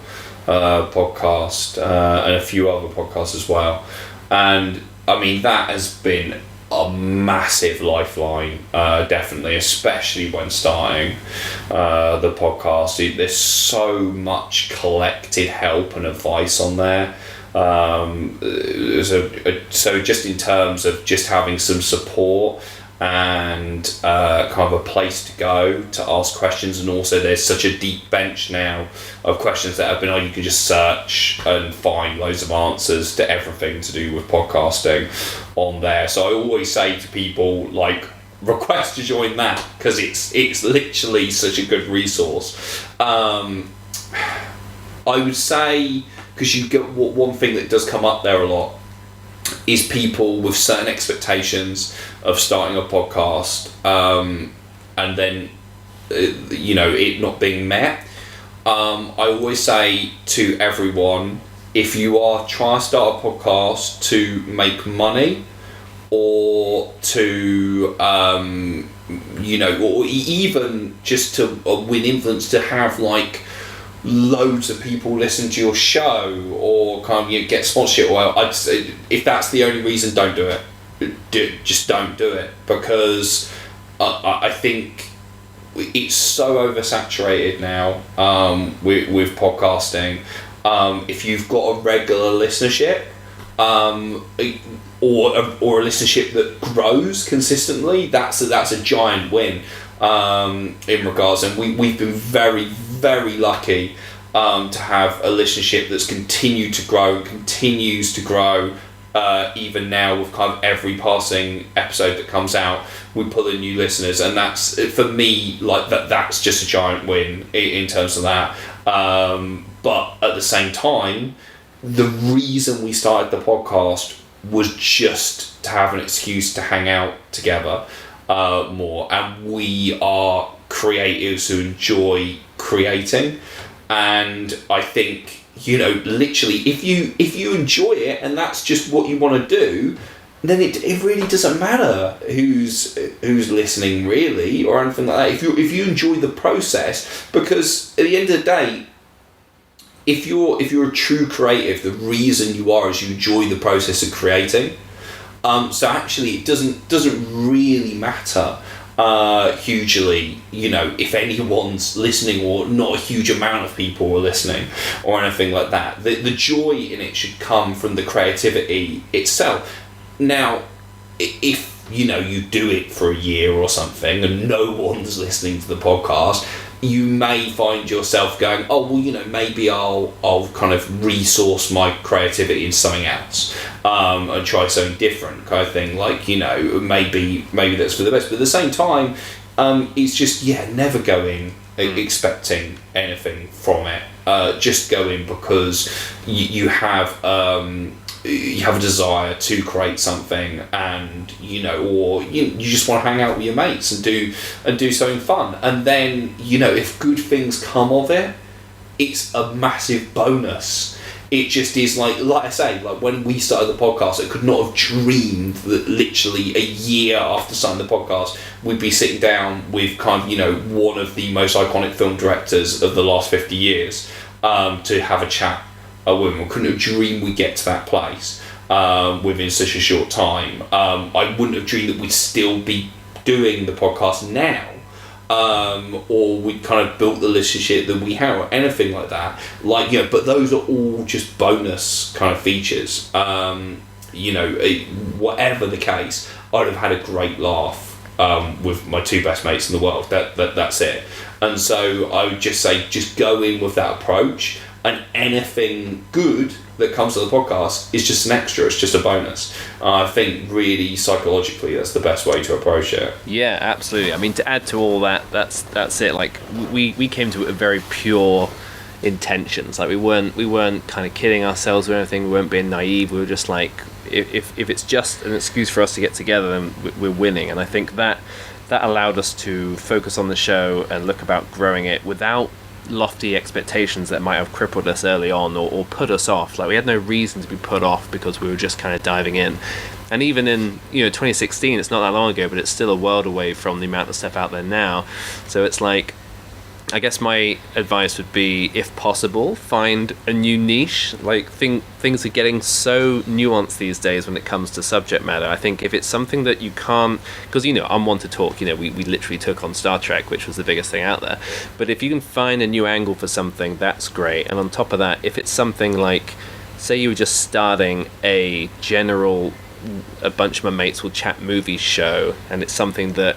podcast and a few other podcasts as well. And I mean, that has been a massive lifeline, definitely, especially when starting the podcast. There's so much collected help and advice on there. So just in terms of just having some support and kind of a place to go to ask questions, and also there's such a deep bench now of questions that have been on. You can just search and find loads of answers to everything to do with podcasting on there. So I always say to people, request to join that, because it's literally such a good resource. I would say, because you get one thing that does come up there a lot is people with certain expectations of starting a podcast, and then it not being met. I always say to everyone, if you are trying to start a podcast to make money, or to or even just to win influence, to have like loads of people listen to your show, or kind of get sponsorship, well, I'd say if that's the only reason, don't do it. Just don't do it, because I think it's so oversaturated now with podcasting. If you've got a regular listenership, or a listenership that grows consistently, that's a giant win in regards. And we've been very, very lucky to have a listenership that's continued to grow and continues to grow. Even now, with kind of every passing episode that comes out, we pull in new listeners, and that's, for me, like that's just a giant win in terms of that. But at the same time, the reason we started the podcast was just to have an excuse to hang out together more, and we are creatives who enjoy creating, and I think, literally, if you enjoy it and that's just what you want to do, then it really doesn't matter who's listening, really, or anything like that. If you enjoy the process, because at the end of the day, if you're a true creative, the reason you are is you enjoy the process of creating. So actually, it doesn't really matter hugely, if anyone's listening, or not a huge amount of people are listening, or anything like that. The joy in it should come from the creativity itself. Now, if you do it for a year or something and no one's listening to the podcast, you may find yourself going, oh, well, maybe I'll kind of resource my creativity in something else, and try something different, kind of thing. Like, maybe that's for the best. But at the same time, it's just, never go in expecting anything from it. Just go in because you have a desire to create something, and or you just want to hang out with your mates and do something fun, and then if good things come of it, it's a massive bonus. It just is, like I say, like when we started the podcast, I could not have dreamed that literally a year after starting the podcast, we'd be sitting down with kind of one of the most iconic film directors of the last 50 years to have a chat with him. I couldn't have dreamed we'd get to that place within such a short time. I wouldn't have dreamed that we'd still be doing the podcast now, or we'd kind of built the relationship that we have, or anything like that. But those are all just bonus kind of features. Whatever the case, I'd have had a great laugh with my two best mates in the world. That's it. And so I would just say, just go in with that approach, and anything good that comes to the podcast is just an extra, it's just a bonus. I think really psychologically that's the best way to approach it. Yeah, absolutely. I mean, to add to all that, that's it. Like we came to it with very pure intentions. Like we weren't kind of kidding ourselves or anything. We weren't being naive. We were just like, if it's just an excuse for us to get together, then we're winning. And I think that allowed us to focus on the show and look about growing it without lofty expectations that might have crippled us early on, or put us off. Like we had no reason to be put off, because we were just kind of diving in. And even in 2016, it's not that long ago, but it's still a world away from the amount of stuff out there now. So it's like, I guess my advice would be, if possible, find a new niche. Like things are getting so nuanced these days when it comes to subject matter. I think if it's something that you can't, because I'm one to talk. We literally took on Star Trek, which was the biggest thing out there. But if you can find a new angle for something, that's great. And on top of that, if it's something like, say you were just starting a bunch of my mates will chat movies show, and it's something that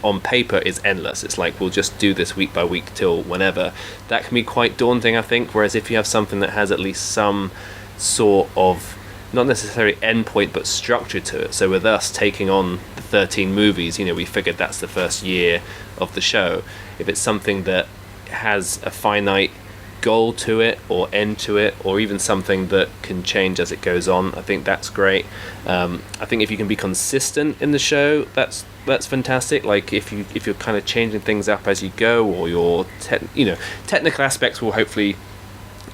on paper is endless. It's like, we'll just do this week by week till whenever. That can be quite daunting, I think. Whereas if you have something that has at least some sort of, not necessarily endpoint, but structure to it. So with us taking on the 13 movies, we figured that's the first year of the show. If it's something that has a finite goal to it, or end to it, or even something that can change as it goes on, I think that's great. I think if you can be consistent in the show, that's fantastic. Like if you're kind of changing things up as you go, or your technical aspects will hopefully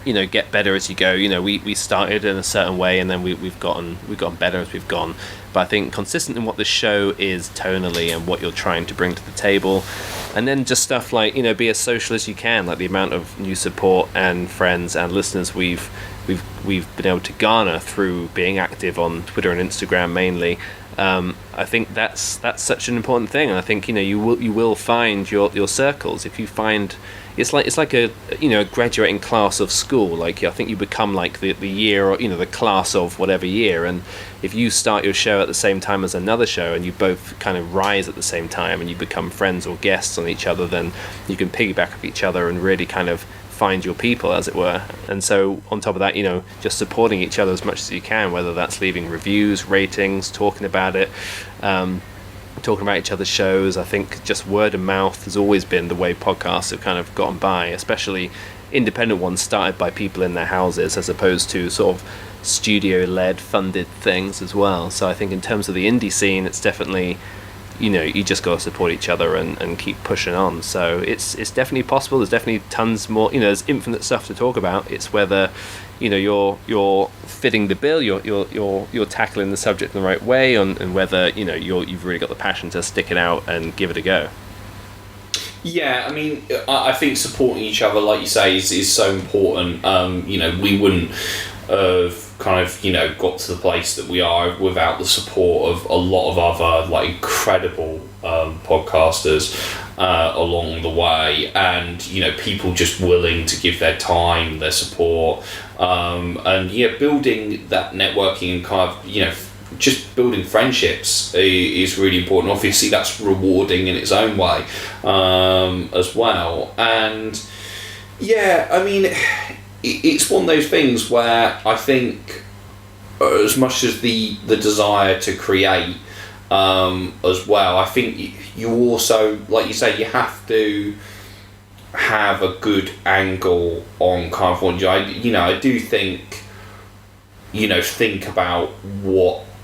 get better as you go. We started in a certain way, and then we've gotten better as we've gone. But I think consistent in what the show is tonally and what you're trying to bring to the table, and then just stuff like be as social as you can. Like the amount of new support and friends and listeners we've been able to garner through being active on Twitter and Instagram mainly. I think that's such an important thing, and I think you will find your circles. If you find it's like a graduating class of school. Like I think you become like the year, or the class of whatever year, and if you start your show at the same time as another show and you both kind of rise at the same time and you become friends or guests on each other, then you can piggyback off each other and really kind of find your people, as it were. And so on top of that, just supporting each other as much as you can, whether that's leaving reviews, ratings, talking about it, talking about each other's shows. I think just word of mouth has always been the way podcasts have kind of gotten by, especially independent ones started by people in their houses as opposed to sort of studio-led funded things as well. So I think in terms of the indie scene, it's definitely you just got to support each other and keep pushing on. So it's definitely possible. There's definitely tons more. There's infinite stuff to talk about. It's whether you're fitting the bill, you're tackling the subject in the right way, and whether you've really got the passion to stick it out and give it a go. Yeah, I mean, I think supporting each other, like you say, is so important. We wouldn't have kind of got to the place that we are without the support of a lot of other like incredible podcasters along the way, and people just willing to give their time, their support, and building that networking and kind of just building friendships is really important. Obviously that's rewarding in its own way as well. And yeah, I mean, it's one of those things where I think as much as the desire to create as well, I think you also, like you say, you have to have a good angle on kind of what I do think think about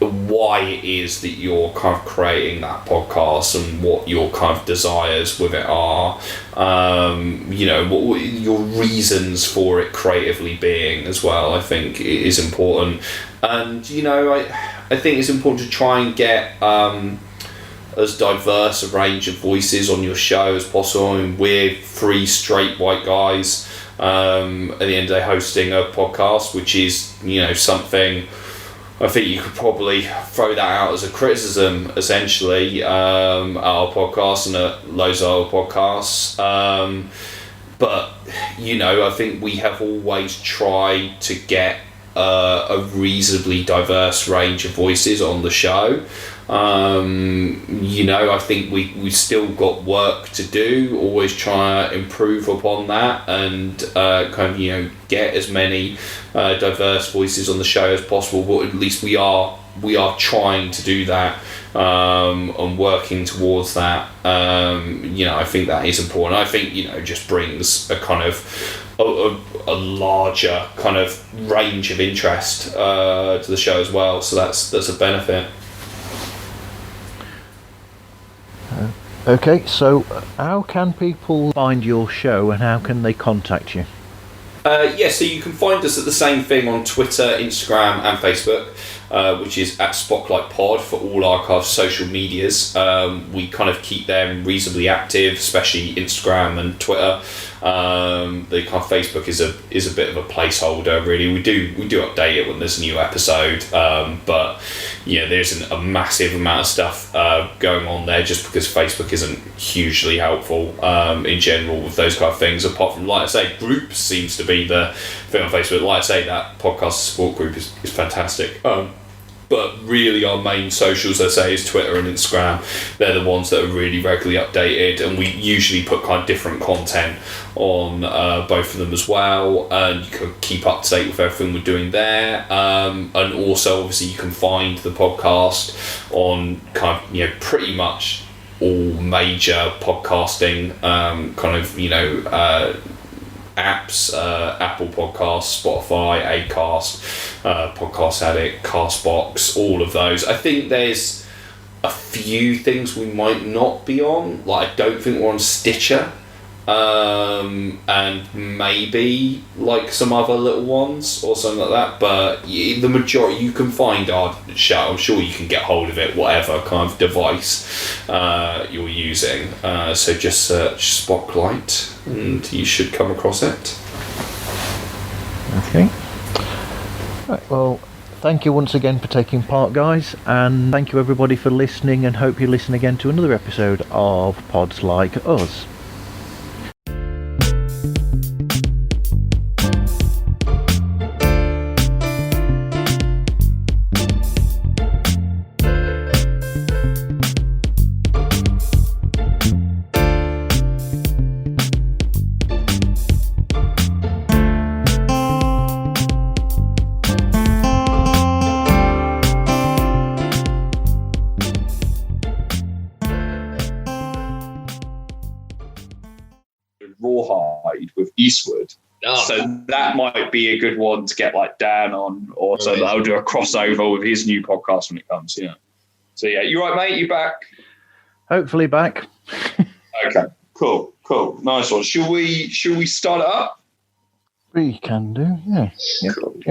why it is that you're kind of creating that podcast and what your kind of desires with it are, what your reasons for it creatively being as well. I think it is important, and I think it's important to try and get as diverse a range of voices on your show as possible. I mean, we're 3 straight white guys at the end of the day hosting a podcast, which is something I think you could probably throw that out as a criticism, essentially, our podcast and loads of other podcasts. But I think we have always tried to get a reasonably diverse range of voices on the show. I think we've still got work to do, always try to improve upon that, and get as many diverse voices on the show as possible, but at least we are trying to do that, and working towards that. I think that is important. I think just brings a kind of a larger kind of range of interest to the show as well, so that's a benefit. Okay, so how can people find your show and how can they contact you? So you can find us at the same thing on Twitter, Instagram and Facebook, which is at Spocklight Pod for all our kind of social medias. We kind of keep them reasonably active, especially Instagram and Twitter. The kind of Facebook is a bit of a placeholder, really. We do update it when there's a new episode, but there isn't a massive amount of stuff going on there, just because Facebook isn't hugely helpful in general with those kind of things, apart from, like I say, groups seems to be the thing on Facebook. Like I say, that podcast support group is fantastic. But really our main socials, I say, is Twitter and Instagram. They're the ones that are really regularly updated, and we usually put kind of different content on both of them as well, and you can keep up to date with everything we're doing there. And also, obviously, you can find the podcast on kind of, pretty much all major podcasting apps, Apple Podcasts, Spotify, Acast, Podcast Addict, Castbox, all of those. I think there's a few things we might not be on. Like, I don't think we're on Stitcher, and maybe like some other little ones or something like that. But the majority you can find our show. I'm sure you can get hold of it, whatever kind of device you're using. So just search Spocklight, and you should come across it. Okay. Right, well, thank you once again for taking part, guys, and thank you everybody for listening, and hope you listen again to another episode of Pods Like Us. Rawhide with Eastwood. So that might be a good one to get like Dan on, or so I'll do a crossover with his new podcast when it comes. Yeah. So yeah, you right, mate? You back? Hopefully back. Okay. Cool. Nice one. Shall we start it up? We can do, yeah.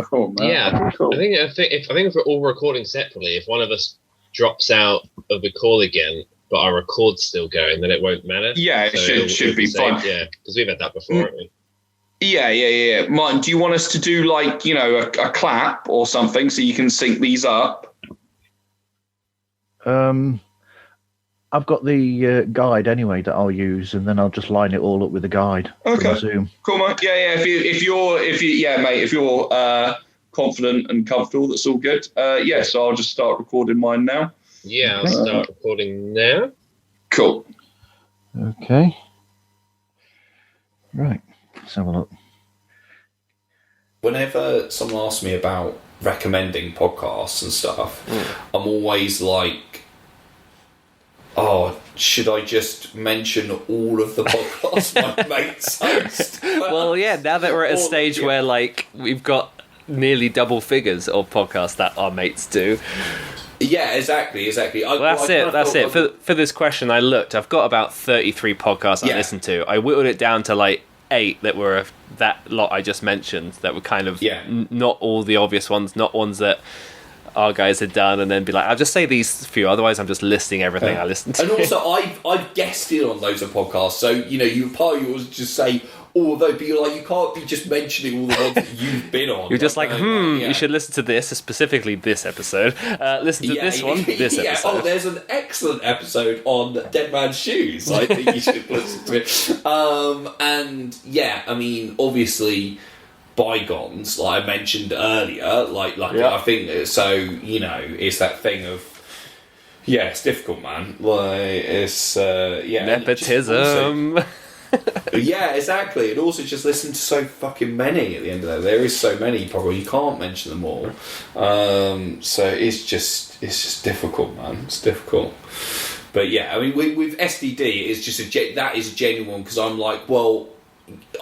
Cool, man. Yeah. Cool. I think if we're all recording separately, if one of us drops out of the call again, but our record's still going, then it won't matter. Yeah, it should be fine. Yeah, because we've had that before, haven't we? Yeah. Martin, do you want us to do like, a clap or something so you can sync these up? I've got the guide anyway that I'll use, and then I'll just line it all up with the guide. Okay. Zoom. Cool, mate. Yeah. If you're confident and comfortable, that's all good. So I'll just start recording mine now. Yeah, I'll start recording now. Cool. Okay. Right. Let's have a look. Whenever someone asks me about recommending podcasts and stuff, I'm always like, should I just mention all of the podcasts my mates host? Well, yeah, now that we're at a stage where, like, we've got nearly double figures of podcasts that our mates do. Yeah, exactly. Well, that's it. For this question, I looked. I've got about 33 podcasts I listen to. I whittled it down to, like, 8 that were that lot I just mentioned, that were kind of not all the obvious ones, not ones that our guys had done, and then be like, I'll just say these few, otherwise I'm just listing everything I listen to. And also, I've guested on loads of podcasts, so, you part of you was just say all of those, but you're like, you can't be just mentioning all the ones that you've been on. You're just you should listen to this, specifically this episode. Listen to this one, this episode. Oh, there's an excellent episode on Dead Man's Shoes. I think you should listen to it. And yeah, I mean, obviously, bygones, like I mentioned earlier, I think so. It's that thing of it's difficult, man. Like it's nepotism. Yeah, exactly. And also just listen to so fucking many at the end of the day. There is so many, probably you can't mention them all. So it's just difficult, man. It's difficult. But yeah, I mean, with SDD, it's just that is a genuine one, because I'm like, well,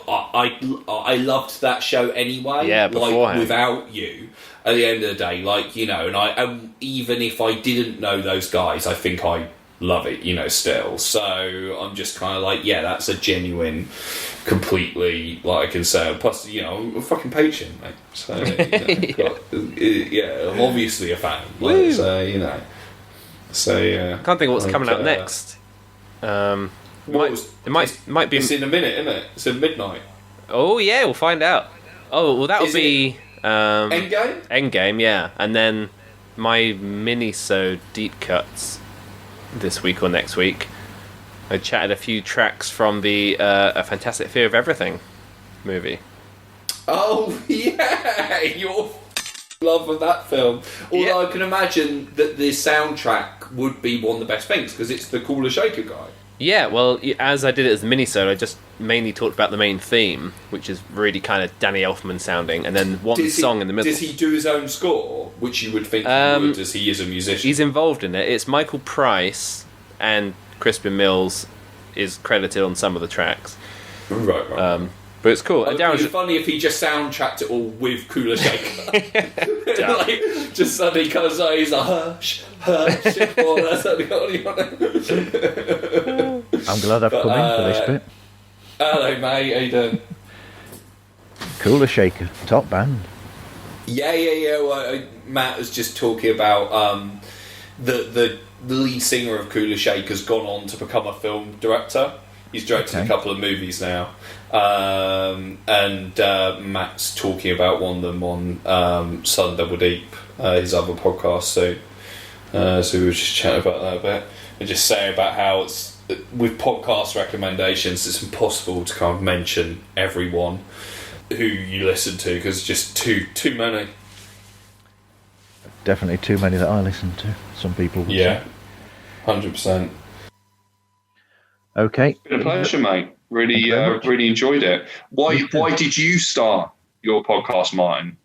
I loved that show anyway. Yeah, beforehand. Without you, at the end of the day, and even if I didn't know those guys, I think I love it, still. So I'm just kind of like, yeah, that's a genuine, completely, like I can say. Plus, I'm a fucking patron, mate. So, I'm obviously a fan. So, yeah. I can't think of what's coming out next. It might be. It's in a minute, isn't it? It's at midnight. Oh yeah, we'll find out. Oh well, that'll be Endgame. Endgame, yeah, and then my mini-so deep cuts this week or next week. I chatted a few tracks from the A Fantastic Fear of Everything movie. Oh yeah, your love of that film. Although I can imagine that the soundtrack would be one of the best things, because it's the Cooler Shaker guy. Yeah, well, as I did it as a mini-sode, I just mainly talked about the main theme, which is really kind of Danny Elfman sounding, and then one song in the middle. Does he do his own score, which you would think he would, as he is a musician? He's involved in it. It's Michael Price, and Crispin Mills is credited on some of the tracks. Right. But it's cool. It would be funny if he just soundtracked it all with Cooler Shaker. Just suddenly comes out, he's like, hush, I'm glad I've come in for this bit. Hello, mate. How you doing? Cooler Shaker, top band. Yeah. Well, Matt was just talking about the lead singer of Cooler Shaker's gone on to become a film director. He's directed a couple of movies now, and Matt's talking about one of them on Sun Double Deep, his other podcast. So we were just chatting about that a bit, and just saying about how it's with podcast recommendations, it's impossible to kind of mention everyone who you listen to because just too many. Definitely too many that I listen to. Some people would Yeah, say. 100%. Okay. It's been a pleasure, mate. Thank you very much. Really enjoyed it. Why did you start your podcast, Martin?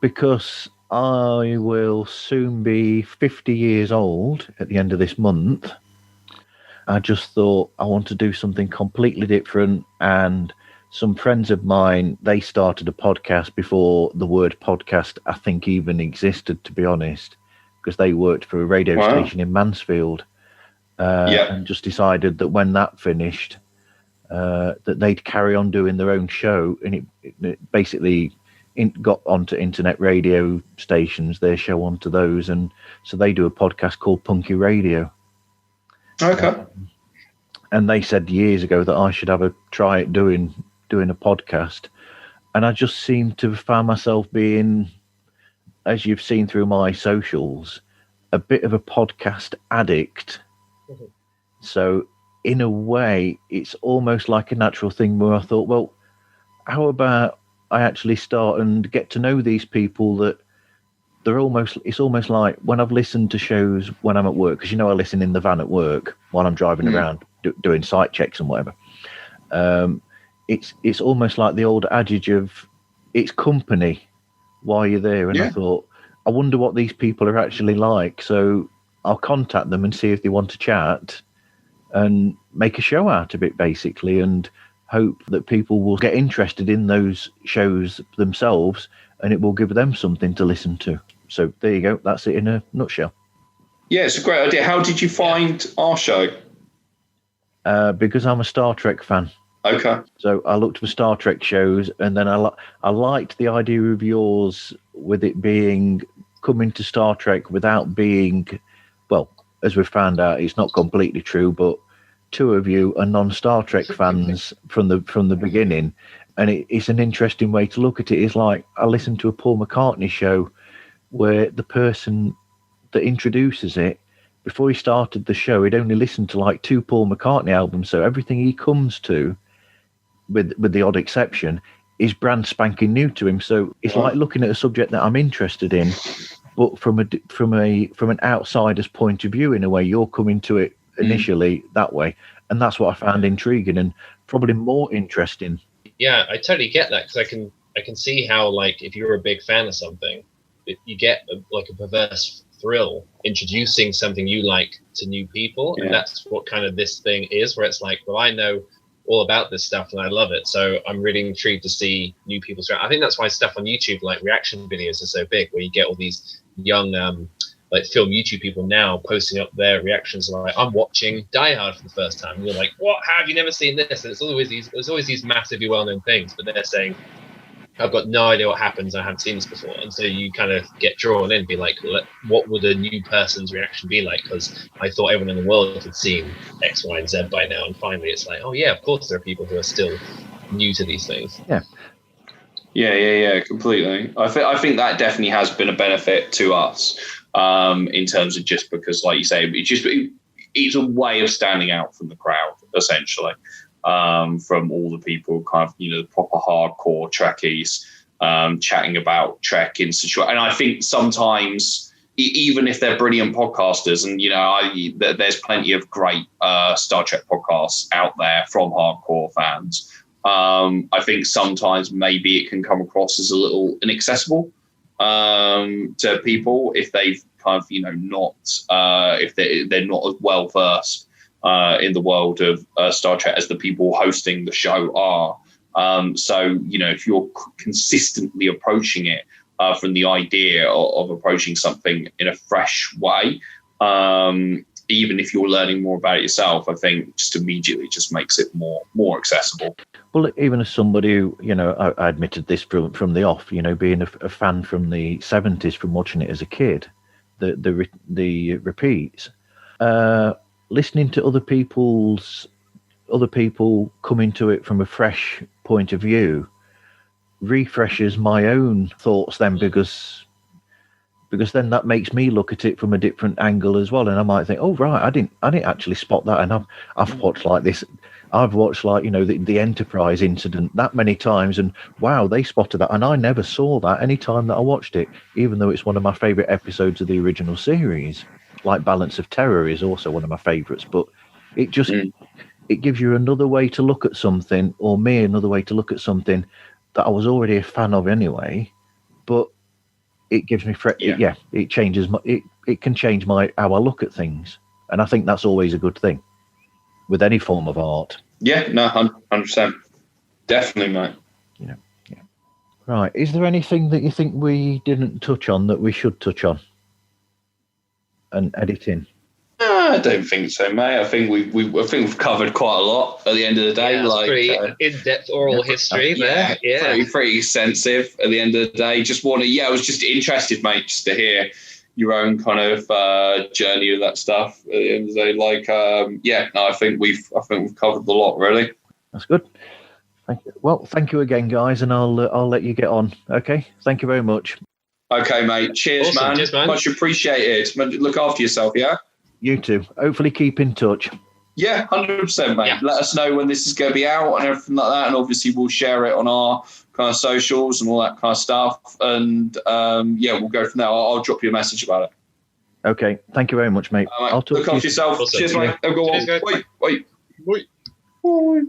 Because I will soon be 50 years old at the end of this month. I just thought I want to do something completely different, and some friends of mine, they started a podcast before the word podcast I think even existed, to be honest, because they worked for a radio station in Mansfield. And just decided that when that finished, that they'd carry on doing their own show, and it basically got onto internet radio stations, their show onto those, and so they do a podcast called Punky Radio. Okay. And they said years ago that I should have a try at doing a podcast, and I just seem to have found myself being, as you've seen through my socials, a bit of a podcast addict. So in a way, it's almost like a natural thing where I thought, well, how about I actually start and get to know these people that it's almost like when I've listened to shows when I'm at work, because I listen in the van at work while I'm driving around doing site checks and whatever. It's almost like the old adage of it's company while you're there. And I thought, I wonder what these people are actually like. So I'll contact them and see if they want to chat and make a show out of it, basically, and hope that people will get interested in those shows themselves, and it will give them something to listen to. So there you go. That's it in a nutshell. Yeah, it's a great idea. How did you find our show? Because I'm a Star Trek fan. Okay. So I looked for Star Trek shows, and then I liked the idea of yours with it being coming to Star Trek without being, well, as we've found out, it's not completely true, but two of you are non-Star Trek fans from the beginning, and it's an interesting way to look at it. It's like I listened to a Paul McCartney show where the person that introduces it, before he started the show, he'd only listened to like 2 Paul McCartney albums, so everything he comes to, with the odd exception, is brand spanking new to him. So it's like looking at a subject that I'm interested in, but from an outsider's point of view. In a way, you're coming to it initially that way, and that's what I found intriguing and probably more interesting. Yeah, I totally get that, because I can see how, like, if you're a big fan of something, you get a perverse thrill introducing something you like to new people, and that's what kind of this thing is, where it's like, well, I know all about this stuff and I love it, so I'm really intrigued to see new people's. I think that's why stuff on YouTube, like reaction videos, are so big, where you get all these young like film YouTube people now posting up their reactions, like, I'm watching Die Hard for the first time, and you're like, what, how have you never seen this? And there's always these massively well-known things, but they're saying, I've got no idea what happens, I haven't seen this before. And so you kind of get drawn in, be like, what would a new person's reaction be like? Because I thought everyone in the world had seen X, Y, and Z by now. And finally it's like, oh yeah, of course there are people who are still new to these things. Yeah, completely. I think that definitely has been a benefit to us, in terms of, just because, like you say, it's a way of standing out from the crowd, essentially. From all the people, kind of, the proper hardcore Trekkies, chatting about Trek in such. And I think sometimes, even if they're brilliant podcasters, and there's plenty of great Star Trek podcasts out there from hardcore fans. I think sometimes maybe it can come across as a little inaccessible to people if they've kind of not if they're not as well versed in the world of Star Trek as the people hosting the show are. So if you're consistently approaching it from the idea of approaching something in a fresh way, even if you're learning more about it yourself, I think just immediately just makes it more accessible. Well, even as somebody who, I admitted this from the off, being a fan from the 70s, from watching it as a kid, the repeats, listening to other people come into it from a fresh point of view refreshes my own thoughts then, because then that makes me look at it from a different angle as well, and I might think, oh right, I didn't actually spot that, and I've watched like this. I've watched like the Enterprise incident that many times, and wow, they spotted that, and I never saw that any time that I watched it, even though it's one of my favourite episodes of the original series. Like Balance of Terror is also one of my favourites, but it just it gives you another way to look at something, or me another way to look at something that I was already a fan of anyway, but it gives me it changes it can change how I look at things, and I think that's always a good thing with any form of art. Yeah, no, 100%. Definitely, mate. Yeah. Right. Is there anything that you think we didn't touch on that we should touch on? And editing? I don't think so, mate. I think we've covered quite a lot at the end of the day. Yeah, pretty in-depth oral history there. Yeah, pretty extensive at the end of the day. I was just interested, mate, just to hear your own kind of journey of that stuff at the end of the day. I think we've covered a lot, really. That's good. Thank you. Well, thank you again, guys, and I'll let you get on. Okay, thank you very much. Okay, mate. Cheers, awesome. Man. Cheers, man. Much appreciated. Look after yourself, yeah. You too. Hopefully, keep in touch. Yeah, 100%, mate. Yeah. Let us know when this is going to be out and everything like that, and obviously we'll share it on our kind of socials and all that kind of stuff. And we'll go from there. I'll drop you a message about it. Okay. Thank you very much, mate. Mate, I'll talk look to after you. yourself. Awesome. Cheers, mate. Have a good one. Cheers, guys. Bye. Bye.